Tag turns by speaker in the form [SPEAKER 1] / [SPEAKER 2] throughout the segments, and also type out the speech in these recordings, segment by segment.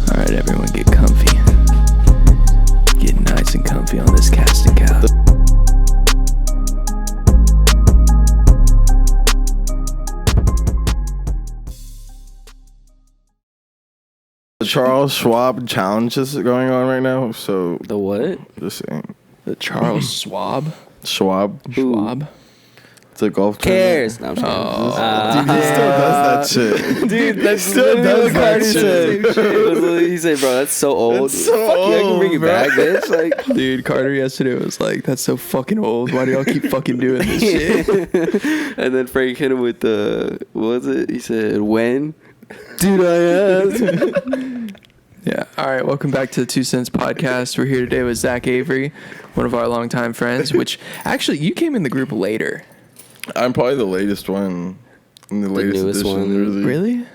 [SPEAKER 1] Alright, everyone get comfy. Get nice and comfy on this casting couch.
[SPEAKER 2] The Charles Schwab challenge is going on right now, so
[SPEAKER 3] The what?
[SPEAKER 2] just saying.
[SPEAKER 1] The Charles Schwab?
[SPEAKER 2] Schwab. It's a golf
[SPEAKER 3] Cares? No, I'm sorry.
[SPEAKER 2] Dude, he still does that shit.
[SPEAKER 3] Dude, that's
[SPEAKER 2] still
[SPEAKER 3] literally
[SPEAKER 2] does
[SPEAKER 3] what Cardi
[SPEAKER 2] that
[SPEAKER 3] said.
[SPEAKER 2] shit.
[SPEAKER 3] He said, bro, that's so old.
[SPEAKER 2] It's so
[SPEAKER 3] Fuck you, I can
[SPEAKER 2] old,
[SPEAKER 3] bring it
[SPEAKER 2] bro.
[SPEAKER 3] back, bitch. Like,
[SPEAKER 1] Dude, Carter yesterday was like, that's so fucking old. Why do y'all keep fucking doing this shit?
[SPEAKER 3] and then Frank hit him with the, what was it? He said, when? Dude, I asked.
[SPEAKER 1] Yeah. All right. Welcome back to the 2 Cents Podcast. We're here today with Zach Avery, one of our longtime friends, which actually you came in the group later.
[SPEAKER 2] I'm probably the latest one. The latest
[SPEAKER 3] newest
[SPEAKER 2] edition,
[SPEAKER 3] one.
[SPEAKER 1] Really?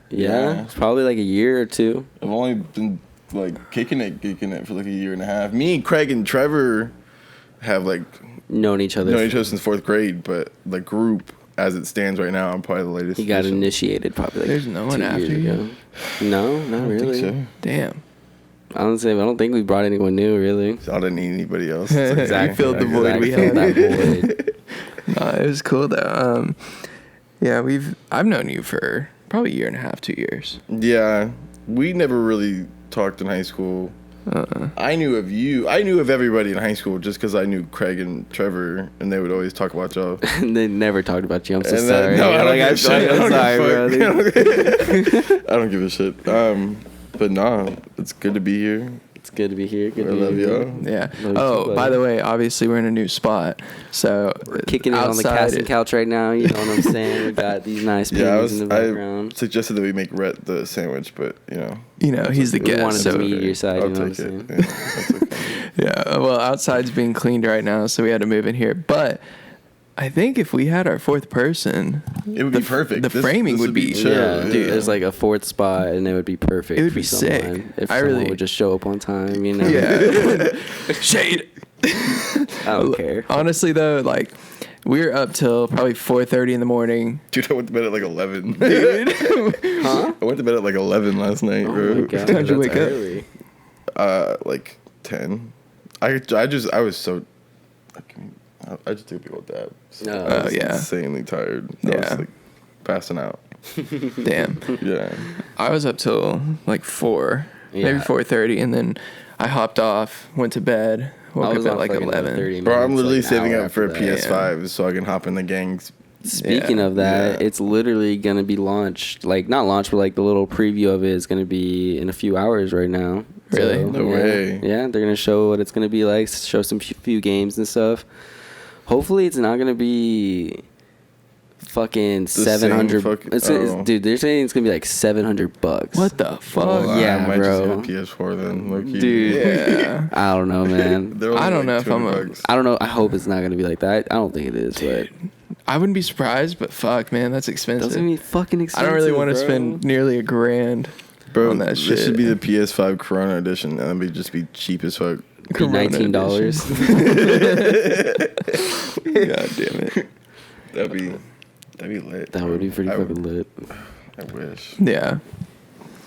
[SPEAKER 3] Yeah, it's probably like a year or two.
[SPEAKER 2] I've only been like kicking it for like a year and a half. Me, Craig, and Trevor have like
[SPEAKER 3] Known each other.
[SPEAKER 2] known each other since 4th grade, but the group as it stands right now, I'm probably the latest.
[SPEAKER 3] He got
[SPEAKER 2] edition.
[SPEAKER 3] initiated probably like
[SPEAKER 1] There's no one
[SPEAKER 3] 2
[SPEAKER 1] after
[SPEAKER 3] years
[SPEAKER 1] you?
[SPEAKER 3] ago. No, not
[SPEAKER 2] I don't
[SPEAKER 3] really.
[SPEAKER 2] think
[SPEAKER 1] Damn.
[SPEAKER 3] I don't think we brought anyone new, really.
[SPEAKER 2] so. I didn't need anybody else.
[SPEAKER 1] Exactly. Filled the void we
[SPEAKER 3] Filled
[SPEAKER 1] had.
[SPEAKER 3] that void.
[SPEAKER 1] No, it was cool though. Yeah, I've known you for probably a year and a half, 2 years.
[SPEAKER 2] Yeah, we never really talked in high school. I knew of you. I knew of everybody in high school just because I knew Craig and Trevor, and they would always talk about y'all.
[SPEAKER 3] And they never talked about you. I'm so
[SPEAKER 2] And
[SPEAKER 3] sorry.
[SPEAKER 2] no, I don't give a shit.
[SPEAKER 3] I'm sorry, bro.
[SPEAKER 2] I don't give a shit. But nah, it's good to be here.
[SPEAKER 3] It's good to be here. Good
[SPEAKER 2] I
[SPEAKER 3] to
[SPEAKER 2] love
[SPEAKER 3] be here.
[SPEAKER 2] y'all.
[SPEAKER 1] Yeah.
[SPEAKER 3] Love you
[SPEAKER 1] Oh,
[SPEAKER 3] too,
[SPEAKER 1] by
[SPEAKER 3] buddy.
[SPEAKER 1] the way, obviously we're in a new spot, so
[SPEAKER 3] We're kicking it on the
[SPEAKER 1] outside
[SPEAKER 3] casting couch right now. You know what I'm saying? We got these nice
[SPEAKER 2] Yeah,
[SPEAKER 3] paintings in the
[SPEAKER 2] I
[SPEAKER 3] background.
[SPEAKER 2] suggested that we make Rhett the sandwich, but
[SPEAKER 1] You know, he's the
[SPEAKER 3] We
[SPEAKER 1] guest.
[SPEAKER 3] wanted
[SPEAKER 1] So
[SPEAKER 3] to meet your side.
[SPEAKER 2] I'll
[SPEAKER 3] You know what
[SPEAKER 2] take
[SPEAKER 3] I'm
[SPEAKER 2] it.
[SPEAKER 3] saying?
[SPEAKER 2] Yeah, that's okay.
[SPEAKER 1] yeah. Well, outside's being cleaned right now, so we had to move in here. But I think if we had our 4th person,
[SPEAKER 2] It would be perfect.
[SPEAKER 1] The framing would be
[SPEAKER 2] chill.
[SPEAKER 3] Yeah, dude. There's like a 4th spot, and it would be perfect.
[SPEAKER 1] It would
[SPEAKER 3] for
[SPEAKER 1] be sick.
[SPEAKER 3] someone. If
[SPEAKER 1] I
[SPEAKER 3] someone
[SPEAKER 1] really-
[SPEAKER 3] would just show up on time, you know.
[SPEAKER 1] yeah, shade.
[SPEAKER 3] I don't care.
[SPEAKER 1] Honestly, though, like we were up till probably 4:30 in the morning.
[SPEAKER 2] Dude, I went to bed at like 11.
[SPEAKER 1] Dude,
[SPEAKER 3] Huh?
[SPEAKER 2] I went to bed at like 11 last night,
[SPEAKER 3] Oh
[SPEAKER 2] bro.
[SPEAKER 3] my god,
[SPEAKER 1] How'd you
[SPEAKER 3] that's
[SPEAKER 1] wake up?
[SPEAKER 3] early.
[SPEAKER 2] Like 10. I was so. I just took a big old dab. So
[SPEAKER 3] No.
[SPEAKER 2] I was
[SPEAKER 1] Oh, yeah.
[SPEAKER 2] insanely tired. I
[SPEAKER 1] Yeah.
[SPEAKER 2] was like passing out.
[SPEAKER 1] damn.
[SPEAKER 2] Yeah.
[SPEAKER 1] I was up till like 4, maybe
[SPEAKER 3] Yeah.
[SPEAKER 1] 4:30, and then I hopped off, went to bed,
[SPEAKER 3] I
[SPEAKER 1] woke
[SPEAKER 3] was
[SPEAKER 1] up
[SPEAKER 3] on
[SPEAKER 1] at like
[SPEAKER 3] fucking
[SPEAKER 1] 11.
[SPEAKER 3] 30
[SPEAKER 2] Bro, I'm
[SPEAKER 3] minutes,
[SPEAKER 2] literally
[SPEAKER 3] like, an
[SPEAKER 2] saving
[SPEAKER 3] hour
[SPEAKER 2] up for a
[SPEAKER 3] after that.
[SPEAKER 2] PS5 so I can hop in the gangs.
[SPEAKER 3] Speaking
[SPEAKER 1] Yeah.
[SPEAKER 3] of that,
[SPEAKER 2] Yeah.
[SPEAKER 3] it's literally gonna be launched. Like not launched, but like the little preview of it is gonna be in a few hours right now.
[SPEAKER 1] Really?
[SPEAKER 2] No
[SPEAKER 3] yeah.
[SPEAKER 2] way.
[SPEAKER 3] Yeah, they're gonna show what it's gonna be like. Show some few games and stuff. Hopefully, it's not gonna be fucking
[SPEAKER 2] same
[SPEAKER 3] 700.
[SPEAKER 2] fucking-
[SPEAKER 3] Dude, they're saying it's gonna be like $700.
[SPEAKER 1] What the fuck?
[SPEAKER 2] Well,
[SPEAKER 3] yeah,
[SPEAKER 2] I might
[SPEAKER 3] bro.
[SPEAKER 2] just get a PS4 then, low-key.
[SPEAKER 3] Dude.
[SPEAKER 1] Yeah.
[SPEAKER 3] I don't know, man.
[SPEAKER 2] They're only
[SPEAKER 1] I don't know
[SPEAKER 2] like
[SPEAKER 1] if I'm a-
[SPEAKER 2] $200.
[SPEAKER 3] I don't know. I hope it's not gonna be like that. I don't think it is,
[SPEAKER 1] Dude, I wouldn't be surprised, but fuck, man, that's
[SPEAKER 3] but
[SPEAKER 1] expensive.
[SPEAKER 3] that's gonna be fucking
[SPEAKER 1] I
[SPEAKER 3] expensive.
[SPEAKER 1] don't really want to
[SPEAKER 3] bro.
[SPEAKER 1] spend nearly $1,000
[SPEAKER 2] Bro,
[SPEAKER 1] on that
[SPEAKER 2] this
[SPEAKER 1] shit.
[SPEAKER 2] should be the PS5 Corona edition, and it'd just be cheap as fuck.
[SPEAKER 3] Be
[SPEAKER 1] Corona
[SPEAKER 3] $19.
[SPEAKER 1] God damn it.
[SPEAKER 2] That'd be lit.
[SPEAKER 3] That would be pretty fucking lit.
[SPEAKER 2] I wish.
[SPEAKER 1] Yeah.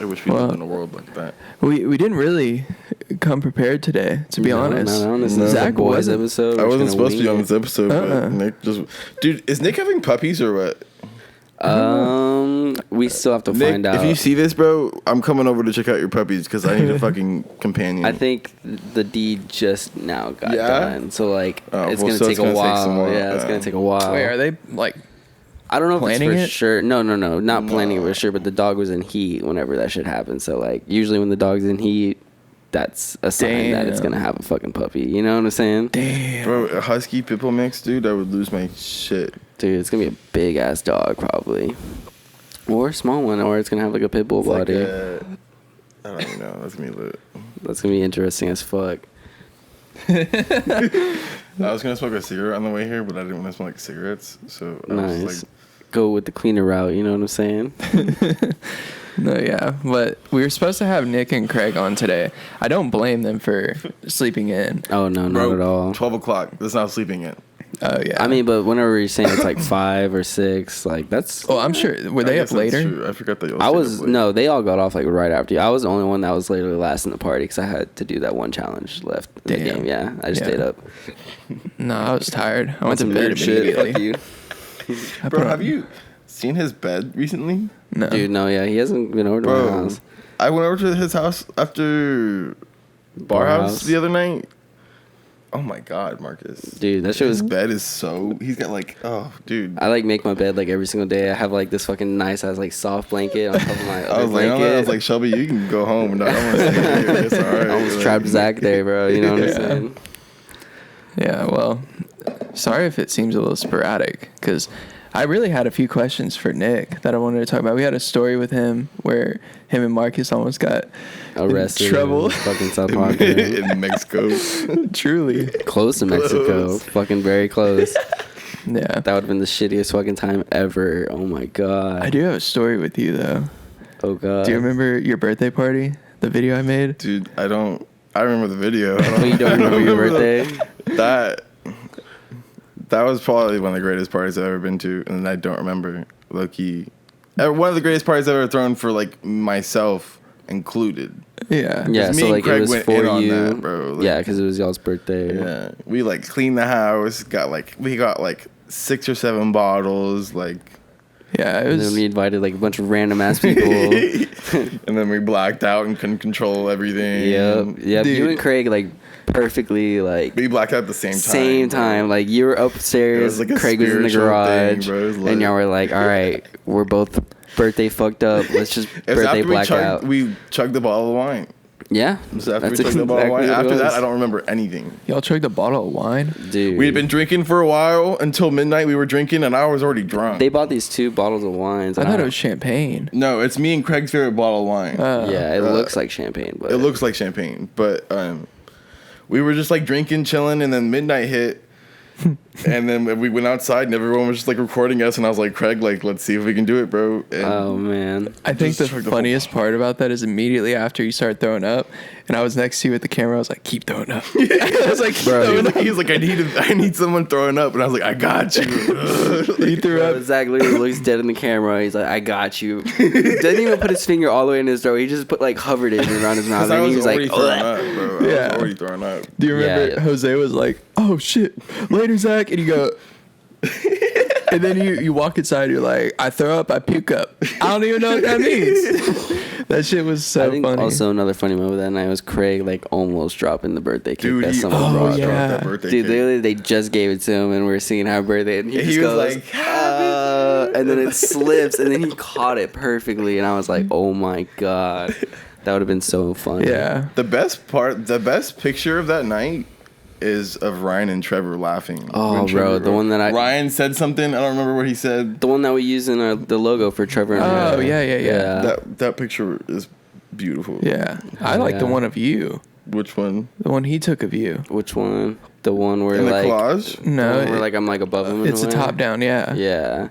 [SPEAKER 2] I wish we
[SPEAKER 1] Well,
[SPEAKER 2] lived in a world like that.
[SPEAKER 1] We didn't really come prepared today, to be honest.
[SPEAKER 3] No, this is
[SPEAKER 2] No.
[SPEAKER 3] the
[SPEAKER 1] Zach
[SPEAKER 3] boys
[SPEAKER 1] wasn't.
[SPEAKER 3] episode.
[SPEAKER 2] I
[SPEAKER 3] We're
[SPEAKER 2] wasn't
[SPEAKER 3] just
[SPEAKER 2] supposed to be
[SPEAKER 3] gonna
[SPEAKER 2] on
[SPEAKER 3] wing
[SPEAKER 2] this episode,
[SPEAKER 1] Uh-uh.
[SPEAKER 2] but Nick just... Dude, is Nick having puppies or what?
[SPEAKER 3] it. We still have to
[SPEAKER 2] Nick,
[SPEAKER 3] find out.
[SPEAKER 2] if you see this, bro, I'm coming over to check out your puppies because I need a fucking companion.
[SPEAKER 3] I think the deed just now got
[SPEAKER 2] Yeah?
[SPEAKER 3] done, so like
[SPEAKER 2] Oh,
[SPEAKER 3] it's
[SPEAKER 2] well,
[SPEAKER 3] gonna
[SPEAKER 2] so
[SPEAKER 3] take
[SPEAKER 2] it's
[SPEAKER 3] a
[SPEAKER 2] gonna take
[SPEAKER 3] while.
[SPEAKER 2] some while,
[SPEAKER 3] Yeah, it's
[SPEAKER 2] yeah.
[SPEAKER 3] gonna take a while.
[SPEAKER 1] Wait, are they like
[SPEAKER 3] I don't know if
[SPEAKER 1] planning
[SPEAKER 3] it's for
[SPEAKER 1] it?
[SPEAKER 3] sure. No, not
[SPEAKER 2] No.
[SPEAKER 3] planning it for sure. But the dog was in heat whenever that shit happened. So like usually when the dog's in heat, that's a sign that it's
[SPEAKER 1] Damn.
[SPEAKER 3] gonna have a fucking puppy. You know what I'm saying?
[SPEAKER 1] damn?
[SPEAKER 2] Bro, a husky pitbull mix, dude, I would lose my shit.
[SPEAKER 3] Dude, it's gonna be a big ass dog probably, or a small one, or it's gonna have like a pit bull
[SPEAKER 2] It's like
[SPEAKER 3] body.
[SPEAKER 2] I don't even know. That's gonna be lit.
[SPEAKER 3] That's gonna be interesting as fuck.
[SPEAKER 2] I was gonna smoke a cigarette on the way here, but I didn't want to smell like cigarettes, so I was
[SPEAKER 3] Nice.
[SPEAKER 2] like,
[SPEAKER 3] Go with the cleaner route. You know what I'm saying?
[SPEAKER 1] No, yeah, but we were supposed to have Nick and Craig on today. I don't blame them for sleeping in.
[SPEAKER 3] Oh no, not
[SPEAKER 2] bro,
[SPEAKER 3] at all.
[SPEAKER 2] 12 o'clock. That's not sleeping in.
[SPEAKER 1] Oh yeah.
[SPEAKER 3] I mean, but whenever you're saying it's like 5 or 6, like that's.
[SPEAKER 1] Oh, I'm sure. Were they
[SPEAKER 2] I
[SPEAKER 1] up
[SPEAKER 2] guess that's
[SPEAKER 1] later?
[SPEAKER 2] true. I forgot that.
[SPEAKER 3] I was no, they all got off like right after you. I was the only one that was literally last in the party because I had to do that one challenge left in the
[SPEAKER 1] Damn.
[SPEAKER 3] game. Yeah, I just
[SPEAKER 1] Yeah.
[SPEAKER 3] stayed up.
[SPEAKER 1] No, I was tired. I went to
[SPEAKER 3] Some
[SPEAKER 1] bed
[SPEAKER 3] nerd shit. Fuck
[SPEAKER 1] immediately.
[SPEAKER 3] you.
[SPEAKER 1] I
[SPEAKER 2] Bro,
[SPEAKER 1] put
[SPEAKER 2] have
[SPEAKER 1] on-
[SPEAKER 2] you seen his bed recently?
[SPEAKER 1] No.
[SPEAKER 3] Dude, no, yeah, he hasn't been over to my
[SPEAKER 2] Bro,
[SPEAKER 3] house.
[SPEAKER 2] I went over to his house after Bar House the other night. Oh my God, Marcus.
[SPEAKER 3] Dude, that shit
[SPEAKER 2] His
[SPEAKER 3] was.
[SPEAKER 2] bed is so. He's got like, oh, dude.
[SPEAKER 3] I like make my bed like every single day. I have like this fucking nice ass like soft blanket on top of my
[SPEAKER 2] I
[SPEAKER 3] other
[SPEAKER 2] was like,
[SPEAKER 3] blanket.
[SPEAKER 2] Shelby, you can go home. No, I want to stay here. It's all right.
[SPEAKER 3] I almost
[SPEAKER 2] Like,
[SPEAKER 3] trapped Zach there, bro. You know what I'm
[SPEAKER 1] Yeah.
[SPEAKER 3] saying?
[SPEAKER 1] Yeah, well, sorry if it seems a little sporadic, because I really had a few questions for Nick that I wanted to talk about. We had a story with him where him and Marcus almost got
[SPEAKER 3] Arrested.
[SPEAKER 1] in trouble.
[SPEAKER 3] In fucking South Park. man.
[SPEAKER 2] in Mexico.
[SPEAKER 1] Truly.
[SPEAKER 3] Close to Mexico.
[SPEAKER 2] Close.
[SPEAKER 3] Fucking very close.
[SPEAKER 1] Yeah.
[SPEAKER 3] That would have been the shittiest fucking time ever. Oh my god.
[SPEAKER 1] I do have a story with you, though.
[SPEAKER 3] Oh god.
[SPEAKER 1] Do you remember your birthday party? The video I made?
[SPEAKER 2] Dude, I remember the video. I
[SPEAKER 3] But you don't remember your birthday?
[SPEAKER 2] That was probably one of the greatest parties I've ever been to, and I don't remember. Low-key. One of the greatest parties I've ever thrown for, like, myself included.
[SPEAKER 1] Yeah.
[SPEAKER 3] Yeah,
[SPEAKER 2] me
[SPEAKER 3] so
[SPEAKER 2] and
[SPEAKER 3] like
[SPEAKER 2] Craig
[SPEAKER 3] it was
[SPEAKER 2] went
[SPEAKER 3] for
[SPEAKER 2] in on
[SPEAKER 3] you,
[SPEAKER 2] that, bro. Like,
[SPEAKER 3] yeah, because it was y'all's birthday.
[SPEAKER 2] Yeah. We, like, cleaned the house, we got, like, 6 or 7 bottles, like...
[SPEAKER 1] Yeah, it
[SPEAKER 3] And
[SPEAKER 1] was.
[SPEAKER 3] then we invited like a bunch of random ass people.
[SPEAKER 2] And then we blacked out and couldn't control everything.
[SPEAKER 3] Yep.
[SPEAKER 1] Dude.
[SPEAKER 3] You and Craig like perfectly like
[SPEAKER 2] We blacked out at the same time.
[SPEAKER 3] Like you were
[SPEAKER 2] It
[SPEAKER 3] upstairs,
[SPEAKER 2] was like a
[SPEAKER 3] Craig was in the
[SPEAKER 2] spiritual thing,
[SPEAKER 3] garage,
[SPEAKER 2] bro. It was
[SPEAKER 3] and
[SPEAKER 2] lit.
[SPEAKER 3] y'all were like, "All right, we're both birthday fucked up. Let's just
[SPEAKER 2] It was
[SPEAKER 3] birthday
[SPEAKER 2] after
[SPEAKER 3] black out."
[SPEAKER 2] we chugged the bottle of wine.
[SPEAKER 3] Yeah,
[SPEAKER 2] It was after
[SPEAKER 3] that's
[SPEAKER 2] we chugged the bottle of wine.
[SPEAKER 3] exactly what
[SPEAKER 2] After
[SPEAKER 3] it
[SPEAKER 2] that,
[SPEAKER 3] was.
[SPEAKER 2] I don't remember anything.
[SPEAKER 1] Y'all chugged a bottle of wine?
[SPEAKER 3] Dude,
[SPEAKER 2] We had been drinking for a while until midnight. We were drinking, and I was already drunk.
[SPEAKER 3] They bought these 2 bottles of wines.
[SPEAKER 1] I
[SPEAKER 3] and
[SPEAKER 1] thought it was champagne.
[SPEAKER 2] No, it's me and Craig's favorite bottle of wine.
[SPEAKER 3] Yeah, it looks like champagne, but
[SPEAKER 2] It looks like champagne, but we were just like drinking, chilling, and then midnight hit. And then we went outside, and everyone was just like recording us, and I was like, Craig, like, let's see if we can do it, bro. And
[SPEAKER 3] oh man.
[SPEAKER 1] I think the
[SPEAKER 2] Just chugged the whole
[SPEAKER 1] funniest part about that is immediately after you start throwing up, and I was next to you with the camera, I was like, keep throwing up. I was like, keep throwing up.
[SPEAKER 2] he was like, I need someone throwing up, and I was like, I got you.
[SPEAKER 1] He threw
[SPEAKER 3] Bro,
[SPEAKER 1] up.
[SPEAKER 3] Zach literally looks dead in the camera. He's like, "I got you." Didn't even put his finger all the way in his throat. He just put like hovered it around his mouth,
[SPEAKER 2] I
[SPEAKER 3] and he
[SPEAKER 2] was
[SPEAKER 3] was
[SPEAKER 2] already
[SPEAKER 3] like,
[SPEAKER 2] throwing
[SPEAKER 3] "Ugh."
[SPEAKER 2] up, bro. I
[SPEAKER 1] Yeah.
[SPEAKER 2] was already throwing up.
[SPEAKER 1] Do you remember
[SPEAKER 3] Yeah.
[SPEAKER 1] Jose was like, oh shit, later, Zach? And you go, and then you walk inside, you're like, I throw up, I puke up. I don't even know what that means. That shit was so
[SPEAKER 3] I think
[SPEAKER 1] funny.
[SPEAKER 3] also another funny moment that night was Craig like almost dropping the birthday cake
[SPEAKER 2] Dude,
[SPEAKER 3] that
[SPEAKER 2] he
[SPEAKER 3] someone
[SPEAKER 1] oh,
[SPEAKER 3] brought.
[SPEAKER 1] yeah.
[SPEAKER 2] dropped that birthday
[SPEAKER 3] Dude,
[SPEAKER 2] cake.
[SPEAKER 3] literally, they just gave it to him, and we were singing "Happy Birthday," and he
[SPEAKER 2] And
[SPEAKER 3] just
[SPEAKER 2] he was
[SPEAKER 3] goes,
[SPEAKER 2] like,
[SPEAKER 3] and then it slips, and then he caught it perfectly, and I was like, "Oh my god, that would have been so funny."
[SPEAKER 1] Yeah.
[SPEAKER 2] The best picture of that night is of Ryan and Trevor laughing.
[SPEAKER 3] Oh,
[SPEAKER 2] when
[SPEAKER 3] bro, the one that
[SPEAKER 2] Ryan said something. I don't remember what he said.
[SPEAKER 3] the one that we use in the logo for Trevor. And
[SPEAKER 1] Oh, yeah.
[SPEAKER 2] That picture is beautiful.
[SPEAKER 1] Yeah. I like the
[SPEAKER 3] Yeah.
[SPEAKER 1] one of you.
[SPEAKER 2] Which one?
[SPEAKER 1] The one he took of you.
[SPEAKER 3] Which one? The one where
[SPEAKER 2] In the
[SPEAKER 3] like
[SPEAKER 2] collage?
[SPEAKER 1] No,
[SPEAKER 3] where like I'm like above him. in
[SPEAKER 1] it's a
[SPEAKER 3] way?
[SPEAKER 1] top down, yeah.
[SPEAKER 3] Yeah.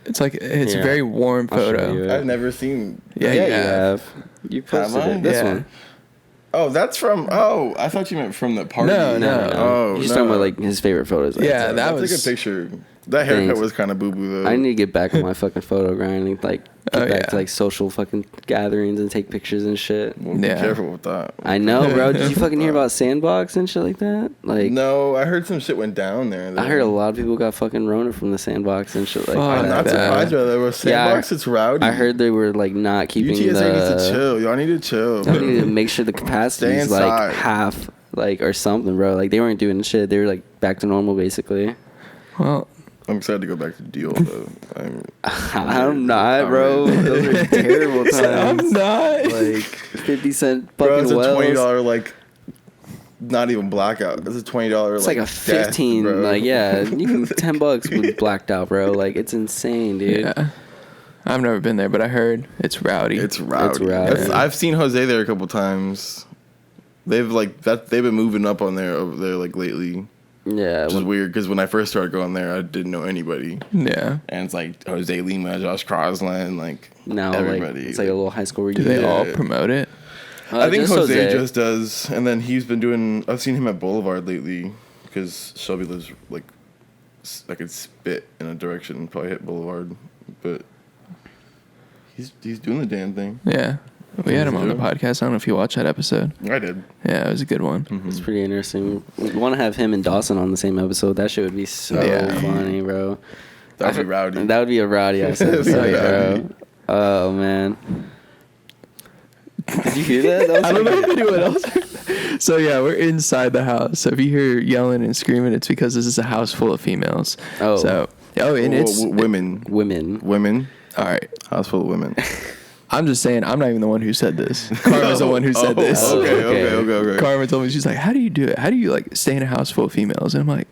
[SPEAKER 1] It's like, it's a
[SPEAKER 3] Here.
[SPEAKER 1] very warm
[SPEAKER 3] I'll show
[SPEAKER 1] photo.
[SPEAKER 3] you.
[SPEAKER 2] I've never seen.
[SPEAKER 1] Yeah,
[SPEAKER 3] Yeah,
[SPEAKER 1] you
[SPEAKER 3] you
[SPEAKER 1] have.
[SPEAKER 3] have. You posted
[SPEAKER 2] I?
[SPEAKER 3] it. This
[SPEAKER 1] Yeah.
[SPEAKER 3] one.
[SPEAKER 2] Oh, that's from. Oh, I thought you meant from the party.
[SPEAKER 1] No, no.
[SPEAKER 2] Oh,
[SPEAKER 3] He's just
[SPEAKER 2] no.
[SPEAKER 3] talking about like his favorite photos. Like,
[SPEAKER 1] Yeah, that
[SPEAKER 2] That's
[SPEAKER 1] was
[SPEAKER 2] a good picture. That haircut
[SPEAKER 3] Thanks.
[SPEAKER 2] was kind of boo boo though.
[SPEAKER 3] I need to get back on my fucking photo grind and like get
[SPEAKER 1] Oh,
[SPEAKER 3] back
[SPEAKER 1] yeah.
[SPEAKER 3] to like social fucking gatherings and take pictures and shit.
[SPEAKER 2] Well, be
[SPEAKER 1] Yeah.
[SPEAKER 2] careful with that.
[SPEAKER 3] I know, bro. Did you fucking hear about Sandbox and shit like that? Like,
[SPEAKER 2] No, I heard some shit went down there.
[SPEAKER 3] I heard a lot of people got fucking Rona from the Sandbox and shit like
[SPEAKER 1] Fuck.
[SPEAKER 2] I'm
[SPEAKER 3] that.
[SPEAKER 2] not
[SPEAKER 1] that.
[SPEAKER 2] surprised by that. Was
[SPEAKER 3] Yeah,
[SPEAKER 2] Sandbox, it's rowdy.
[SPEAKER 3] I heard they were like not keeping
[SPEAKER 2] UTSA needs to
[SPEAKER 3] the.
[SPEAKER 2] chill. Y'all need to chill.
[SPEAKER 3] They need to make sure the capacity is like
[SPEAKER 2] inside.
[SPEAKER 3] half, like or something, bro. Like they weren't doing shit. They were like back to normal basically.
[SPEAKER 1] Well,
[SPEAKER 2] I'm excited to go back to Deal though.
[SPEAKER 3] I'm not, bro. Those are terrible
[SPEAKER 1] I'm
[SPEAKER 3] times.
[SPEAKER 1] not.
[SPEAKER 3] Like 50-cent
[SPEAKER 2] Bro,
[SPEAKER 3] fucking
[SPEAKER 2] it's a $20
[SPEAKER 3] wells.
[SPEAKER 2] like, not even blackout. It's a $20.
[SPEAKER 3] It's like a 15.
[SPEAKER 2] Death, bro.
[SPEAKER 3] Like yeah, you can $10 with blacked out, bro. Like it's insane, dude.
[SPEAKER 1] Yeah. I've never been there, but I heard it's rowdy.
[SPEAKER 2] It's rowdy.
[SPEAKER 3] rowdy.
[SPEAKER 2] I've seen Jose there a couple times. They've been moving up on there over there like lately.
[SPEAKER 3] Yeah,
[SPEAKER 2] Which is weird because when I first started going there, I didn't know anybody.
[SPEAKER 1] yeah.
[SPEAKER 2] And it's like Jose Lima, Josh Crosland, like
[SPEAKER 3] now
[SPEAKER 2] everybody.
[SPEAKER 3] like it's like a little high school
[SPEAKER 1] Do
[SPEAKER 3] reunion.
[SPEAKER 1] they all
[SPEAKER 2] Yeah.
[SPEAKER 1] promote it?
[SPEAKER 2] I think
[SPEAKER 3] just
[SPEAKER 2] Jose just does, and then he's been doing. I've seen him at Boulevard lately because Shelby lives like I could spit in a direction and probably hit Boulevard, but he's doing the damn thing.
[SPEAKER 1] Yeah. We had him on the podcast. I don't know if you watched that episode.
[SPEAKER 2] I did.
[SPEAKER 1] Yeah, it was a good one.
[SPEAKER 2] Mm-hmm.
[SPEAKER 3] It's pretty interesting. We want to have him and Dawson on the same episode. That shit would be so funny, bro.
[SPEAKER 2] That would be rowdy.
[SPEAKER 3] That would be a rowdy ass episode, bro. Oh man. Did you hear that?
[SPEAKER 1] I don't know if anyone else. So yeah, we're inside the house. So if you hear yelling and screaming, it's because this is a house full of females.
[SPEAKER 3] Oh.
[SPEAKER 1] So and it's
[SPEAKER 2] women.
[SPEAKER 3] Women.
[SPEAKER 1] All right.
[SPEAKER 2] House full of women.
[SPEAKER 1] I'm just saying, I'm not even the one who said this. Karma's the one who said this.
[SPEAKER 2] Okay.
[SPEAKER 1] Karma told me, she's like, how do you do it? How do you like stay in a house full of females? And I'm like,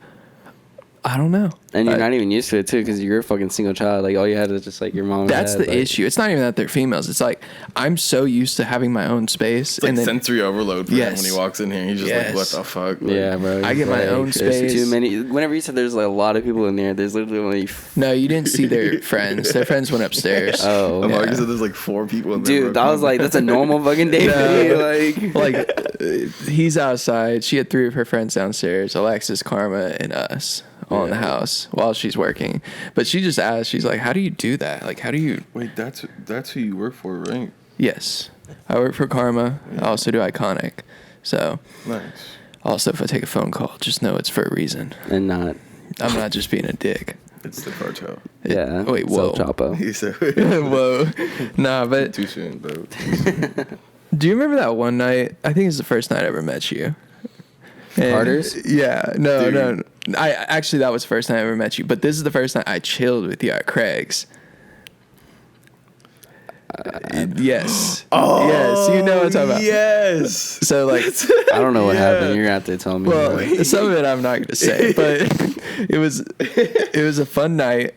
[SPEAKER 1] I don't know.
[SPEAKER 3] And you're not even used to it too, because you're a fucking single child. Like all you had is just like your mom. And
[SPEAKER 1] That's
[SPEAKER 3] dad,
[SPEAKER 1] the issue. It's not even that they're females. It's like I'm so used to having my own space,
[SPEAKER 2] It's like
[SPEAKER 1] and then
[SPEAKER 2] sensory overload for him when he walks in here. He's just like, what the fuck? Like,
[SPEAKER 3] Yeah, bro.
[SPEAKER 1] I get my own
[SPEAKER 3] There's
[SPEAKER 1] space.
[SPEAKER 3] too many. Whenever you said there's like a lot of people in there, there's literally only.
[SPEAKER 1] No, you didn't see their friends. Their friends went upstairs.
[SPEAKER 3] Oh,
[SPEAKER 2] I'm
[SPEAKER 1] yeah.
[SPEAKER 2] like, said there's like 4 people in there.
[SPEAKER 3] Dude, I was like, that's a normal fucking day for me. Like,
[SPEAKER 1] He's outside. She had 3 of her friends downstairs. Alexis, Karma, and us all in the house while she's working. But she just asked, she's like, how do you do that? Like, how do you...
[SPEAKER 2] Wait, that's who you work for, right?
[SPEAKER 1] Yes. I work for Karma. I also do Iconic. So,
[SPEAKER 2] Nice.
[SPEAKER 1] also, if I take a phone call, just know it's for a reason.
[SPEAKER 3] and not.
[SPEAKER 1] I'm not just being a dick.
[SPEAKER 2] It's the cartel.
[SPEAKER 3] Yeah.
[SPEAKER 1] Wait, whoa.
[SPEAKER 3] Chapo.
[SPEAKER 2] He said,
[SPEAKER 1] Whoa. Nah, but
[SPEAKER 2] too soon, bro.
[SPEAKER 1] do you remember that one night? I think it's the first night I ever met you. And-
[SPEAKER 3] Carter's?
[SPEAKER 1] Yeah. No,
[SPEAKER 2] Dude.
[SPEAKER 1] no. I actually, that was the first time I ever met you. But this is the first night I chilled with you at Craig's. Yes.
[SPEAKER 2] Oh,
[SPEAKER 1] yes. You know what I'm talking about.
[SPEAKER 2] Yes.
[SPEAKER 1] So, like,
[SPEAKER 3] I don't know what
[SPEAKER 2] Yeah.
[SPEAKER 3] happened. You're gonna have to tell me.
[SPEAKER 1] well, some of it I'm not going to say, but it was a fun night.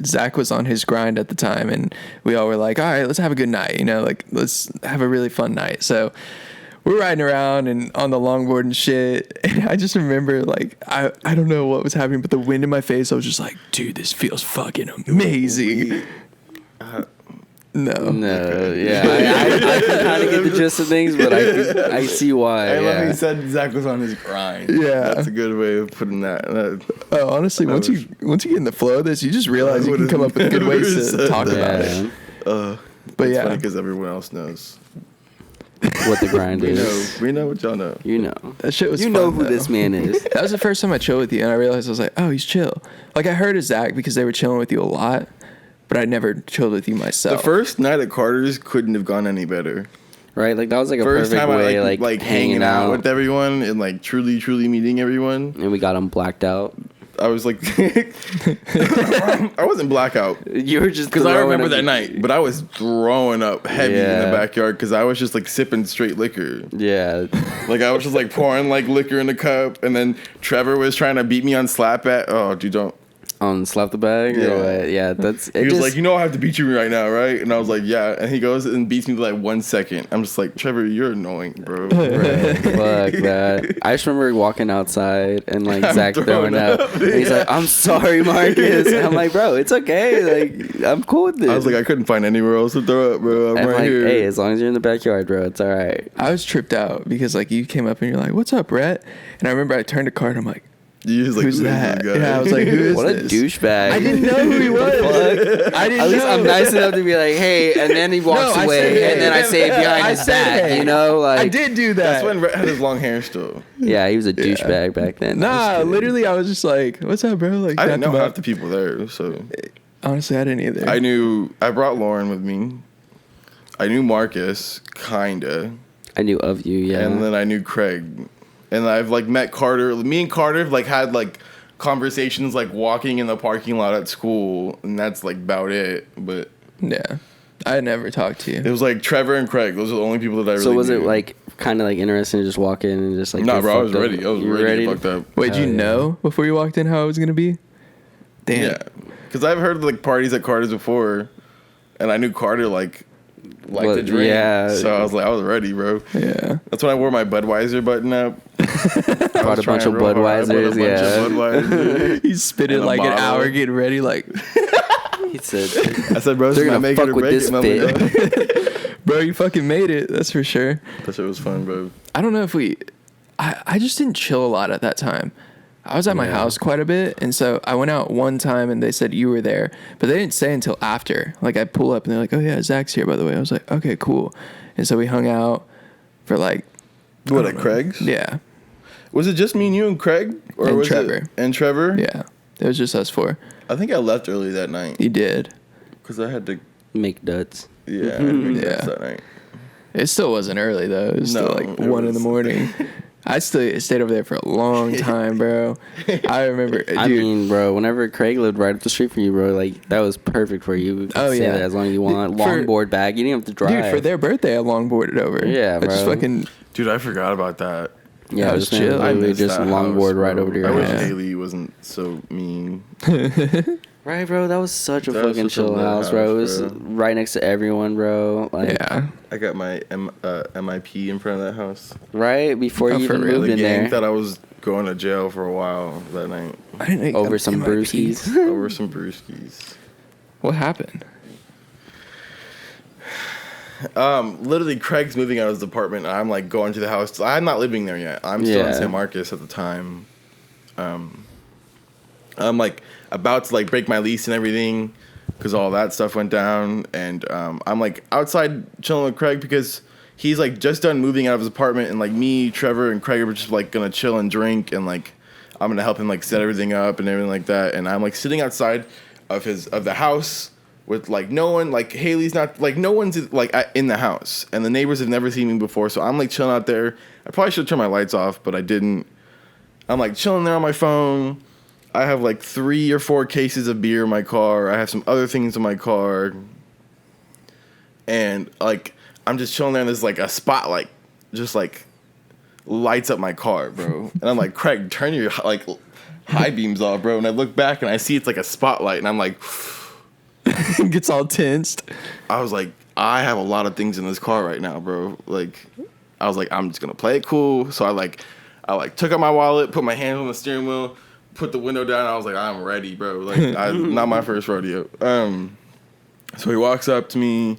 [SPEAKER 1] Zach was on his grind at the time, and we all were like, all right, let's have a good night. You know, like, let's have a really fun night. So we're riding around and on the longboard and shit. And I just remember, like, I don't know what was happening, but the wind in my face, I was just like, dude, this feels fucking amazing. No.
[SPEAKER 3] Yeah, I can kind of get the gist of things, but I see why.
[SPEAKER 2] I love
[SPEAKER 3] yeah.
[SPEAKER 2] he said Zach was on his grind.
[SPEAKER 1] Yeah.
[SPEAKER 2] That's a good way of putting that.
[SPEAKER 1] Oh, honestly, once you get in the flow of this, you just realize you can come up with good ways to talk about it.
[SPEAKER 3] Yeah.
[SPEAKER 1] But
[SPEAKER 2] it's
[SPEAKER 1] yeah.
[SPEAKER 2] funny because everyone else knows.
[SPEAKER 3] What the grind is.
[SPEAKER 2] We know what y'all know.
[SPEAKER 3] You know.
[SPEAKER 1] That shit was
[SPEAKER 3] You
[SPEAKER 1] fun,
[SPEAKER 3] know who
[SPEAKER 1] though.
[SPEAKER 3] this man is.
[SPEAKER 1] That was the first time I chilled with you, and I realized I was like, oh, he's chill. Like, I heard of Zach because they were chilling with you a lot, but I never chilled with you myself.
[SPEAKER 2] The first night at Carter's couldn't have gone any better.
[SPEAKER 3] Right? Like, that was like a
[SPEAKER 2] First
[SPEAKER 3] perfect
[SPEAKER 2] time
[SPEAKER 3] way,
[SPEAKER 2] I like hanging out with everyone and like truly meeting everyone.
[SPEAKER 3] And we got him blacked out.
[SPEAKER 2] I was like, I wasn't blackout.
[SPEAKER 3] You were just
[SPEAKER 2] Because I
[SPEAKER 3] throwing
[SPEAKER 2] remember
[SPEAKER 3] up-
[SPEAKER 2] that night, but I was throwing up heavy in
[SPEAKER 3] Yeah.
[SPEAKER 2] the backyard because I was just like sipping straight liquor.
[SPEAKER 3] Yeah.
[SPEAKER 2] Like I was just like pouring like liquor in the cup, and then Trevor was trying to beat me on slap at. Oh, dude, don't.
[SPEAKER 3] On Slap the Bag?
[SPEAKER 2] Yeah.
[SPEAKER 3] Or what? Yeah, that's...
[SPEAKER 2] He was like, you know I have to beat you right now, right? And I was like, yeah. And he goes and beats me for like 1 second. I'm just like, Trevor, you're annoying, bro.
[SPEAKER 3] Right. Fuck that. I just remember walking outside and like Zach throwing up. And he's like, I'm sorry, Marcus. And I'm like, bro, it's okay. Like, I'm cool with this.
[SPEAKER 2] I was like, I couldn't find anywhere else to throw up, bro. I'm
[SPEAKER 3] and
[SPEAKER 2] right
[SPEAKER 3] like,
[SPEAKER 2] here.
[SPEAKER 3] hey, as long as you're in the backyard, bro, it's all right.
[SPEAKER 1] I was tripped out because, like, you came up and you're like, what's up, Rhett? And I remember I turned to Cart, I'm like,
[SPEAKER 2] He was like,
[SPEAKER 1] who's
[SPEAKER 2] this
[SPEAKER 1] that?
[SPEAKER 2] guy?
[SPEAKER 1] Yeah, I was like, who is
[SPEAKER 3] What a
[SPEAKER 1] this?
[SPEAKER 3] douchebag.
[SPEAKER 1] I didn't know who he was. I didn't
[SPEAKER 3] At least
[SPEAKER 1] know.
[SPEAKER 3] I'm nice enough to be like, hey, and then he walks
[SPEAKER 1] No, I
[SPEAKER 3] away,
[SPEAKER 1] said, hey.
[SPEAKER 3] and then I say it behind
[SPEAKER 1] I
[SPEAKER 3] his
[SPEAKER 1] said,
[SPEAKER 3] back,
[SPEAKER 1] hey.
[SPEAKER 3] you know? Like,
[SPEAKER 1] I did do that.
[SPEAKER 2] That's when Rhett had his long hair still.
[SPEAKER 3] Yeah, he was a douchebag back then.
[SPEAKER 1] Nah, literally, I was just like, what's up, bro? Like,
[SPEAKER 2] I didn't know
[SPEAKER 1] tapped him
[SPEAKER 2] half
[SPEAKER 1] up.
[SPEAKER 2] the people there, so
[SPEAKER 1] Honestly, I didn't either.
[SPEAKER 2] I brought Lauren with me. I knew Marcus, kinda.
[SPEAKER 3] I knew of you, yeah.
[SPEAKER 2] And then I knew Craig. And I've like met Carter. Me and Carter have like had like conversations like walking in the parking lot at school, and that's like about it. But
[SPEAKER 1] Yeah. I never talked to
[SPEAKER 2] it
[SPEAKER 1] you.
[SPEAKER 2] was like Trevor and Craig. Those are the only people that I really
[SPEAKER 3] So was
[SPEAKER 2] knew.
[SPEAKER 3] it like kind of like interesting to just walk in and just like
[SPEAKER 2] Nah,
[SPEAKER 3] get
[SPEAKER 2] bro, I was
[SPEAKER 3] fucked up?
[SPEAKER 2] ready. I was
[SPEAKER 3] You were
[SPEAKER 2] ready to get fucked up.
[SPEAKER 1] Wait, did you
[SPEAKER 3] Hell yeah.
[SPEAKER 1] know before you walked in how it was going to be? Damn.
[SPEAKER 2] Yeah. Because I've heard like parties at Carter's before, and I knew Carter like liked
[SPEAKER 3] Well,
[SPEAKER 2] to drink.
[SPEAKER 3] yeah.
[SPEAKER 2] So I was ready, bro.
[SPEAKER 1] Yeah.
[SPEAKER 2] That's when I wore my Budweiser button up.
[SPEAKER 3] Brought a bunch of Budweisers, yeah.
[SPEAKER 1] He spit it
[SPEAKER 2] And a
[SPEAKER 1] like an
[SPEAKER 2] bottle.
[SPEAKER 1] hour getting ready, like,
[SPEAKER 3] He said,
[SPEAKER 2] I said, bro, this
[SPEAKER 3] They're
[SPEAKER 2] is my
[SPEAKER 3] gonna
[SPEAKER 2] make it
[SPEAKER 3] fuck
[SPEAKER 2] or
[SPEAKER 3] with
[SPEAKER 2] break
[SPEAKER 3] this
[SPEAKER 2] it moment.
[SPEAKER 3] fit.
[SPEAKER 1] bro, you fucking made it. That's for sure.
[SPEAKER 2] That shit was fun, bro.
[SPEAKER 1] I don't know if I just didn't chill a lot at that time. I was at my house quite a bit, and so I went out one time, and they said you were there, but they didn't say until after. Like, I pull up, and they're like, "Oh yeah, Zach's here, by the way." I was like, "Okay, cool." And so we hung out for like,
[SPEAKER 2] What, at Craig's?
[SPEAKER 1] yeah,
[SPEAKER 2] Was it just me and you and Craig, or
[SPEAKER 1] And
[SPEAKER 2] was
[SPEAKER 1] Trevor.
[SPEAKER 2] it and Trevor?
[SPEAKER 1] yeah, it was just us four.
[SPEAKER 2] I think I left early that night
[SPEAKER 1] You did.
[SPEAKER 2] because I had to.
[SPEAKER 3] Make duds.
[SPEAKER 2] Yeah, I had to make
[SPEAKER 1] Yeah.
[SPEAKER 2] that night.
[SPEAKER 1] It still wasn't early though. It was still
[SPEAKER 2] No,
[SPEAKER 1] like
[SPEAKER 2] it
[SPEAKER 1] 1 in the
[SPEAKER 2] was-
[SPEAKER 1] morning. I still stayed over there for a long time, bro. I remember, dude.
[SPEAKER 3] I mean, bro, whenever Craig lived right up the street from you, bro, like that was perfect for you. You could
[SPEAKER 1] Oh,
[SPEAKER 3] stay
[SPEAKER 1] yeah.
[SPEAKER 3] there as long as you want.
[SPEAKER 1] For-
[SPEAKER 3] Longboard bag. You didn't have to drive.
[SPEAKER 1] Dude, for their birthday, I longboarded over.
[SPEAKER 3] Yeah,
[SPEAKER 1] I just
[SPEAKER 3] bro.
[SPEAKER 1] fucking
[SPEAKER 2] Dude, I forgot about that.
[SPEAKER 3] yeah,
[SPEAKER 1] that
[SPEAKER 3] I
[SPEAKER 1] was
[SPEAKER 3] was
[SPEAKER 1] chill.
[SPEAKER 2] I
[SPEAKER 3] literally
[SPEAKER 2] missed
[SPEAKER 3] just
[SPEAKER 2] that
[SPEAKER 3] longboard
[SPEAKER 2] house,
[SPEAKER 3] right
[SPEAKER 2] bro.
[SPEAKER 3] over to your
[SPEAKER 2] I wish
[SPEAKER 3] house.
[SPEAKER 2] Haley wasn't so mean.
[SPEAKER 3] Right, bro. That was such a
[SPEAKER 2] That was
[SPEAKER 3] fucking
[SPEAKER 2] such a
[SPEAKER 3] chill
[SPEAKER 2] lit
[SPEAKER 3] house, bro. It was
[SPEAKER 2] house, bro.
[SPEAKER 3] right next to everyone, bro. Like,
[SPEAKER 1] yeah.
[SPEAKER 2] I got my MIP in front of that house.
[SPEAKER 3] right before
[SPEAKER 1] Oh,
[SPEAKER 3] you
[SPEAKER 1] for
[SPEAKER 3] even
[SPEAKER 1] real?
[SPEAKER 3] moved
[SPEAKER 2] The
[SPEAKER 3] in
[SPEAKER 2] gang
[SPEAKER 3] there.
[SPEAKER 2] thought I was going to jail for a while that night
[SPEAKER 1] I didn't
[SPEAKER 3] Over some
[SPEAKER 1] MIP.
[SPEAKER 3] brewskis.
[SPEAKER 2] over some brewskis.
[SPEAKER 1] What happened?
[SPEAKER 2] Literally, Craig's moving out of his apartment. And I'm like going to the house. I'm not living there yet. I'm still in
[SPEAKER 3] Yeah.
[SPEAKER 2] San Marcos at the time. I'm like about to like break my lease and everything because all that stuff went down. And I'm like outside chilling with Craig because he's like just done moving out of his apartment. And like me, Trevor, and Craig are just like gonna chill and drink. And like I'm gonna help him like set everything up and everything like that. And I'm like sitting outside of the house with like no one, like Haley's not, like no one's like in the house, and the neighbors have never seen me before, so I'm like chilling out there. I probably should have turned my lights off, but I didn't. I'm like chilling there on my phone. I have like 3 or 4 cases of beer in my car. I have some other things in my car, and like I'm just chilling there, and there's like a spotlight just like lights up my car, bro. And I'm like, Craig, turn your like high beams off, bro. And I look back and I see it's like a spotlight, and I'm like,
[SPEAKER 1] Gets all tensed.
[SPEAKER 2] I was like, I have a lot of things in this car right now, bro. Like, I was like, I'm just gonna play it cool. So I took out my wallet, put my hand on the steering wheel, put the window down. I was like, I'm ready, bro. Like, not my first rodeo. So he walks up to me.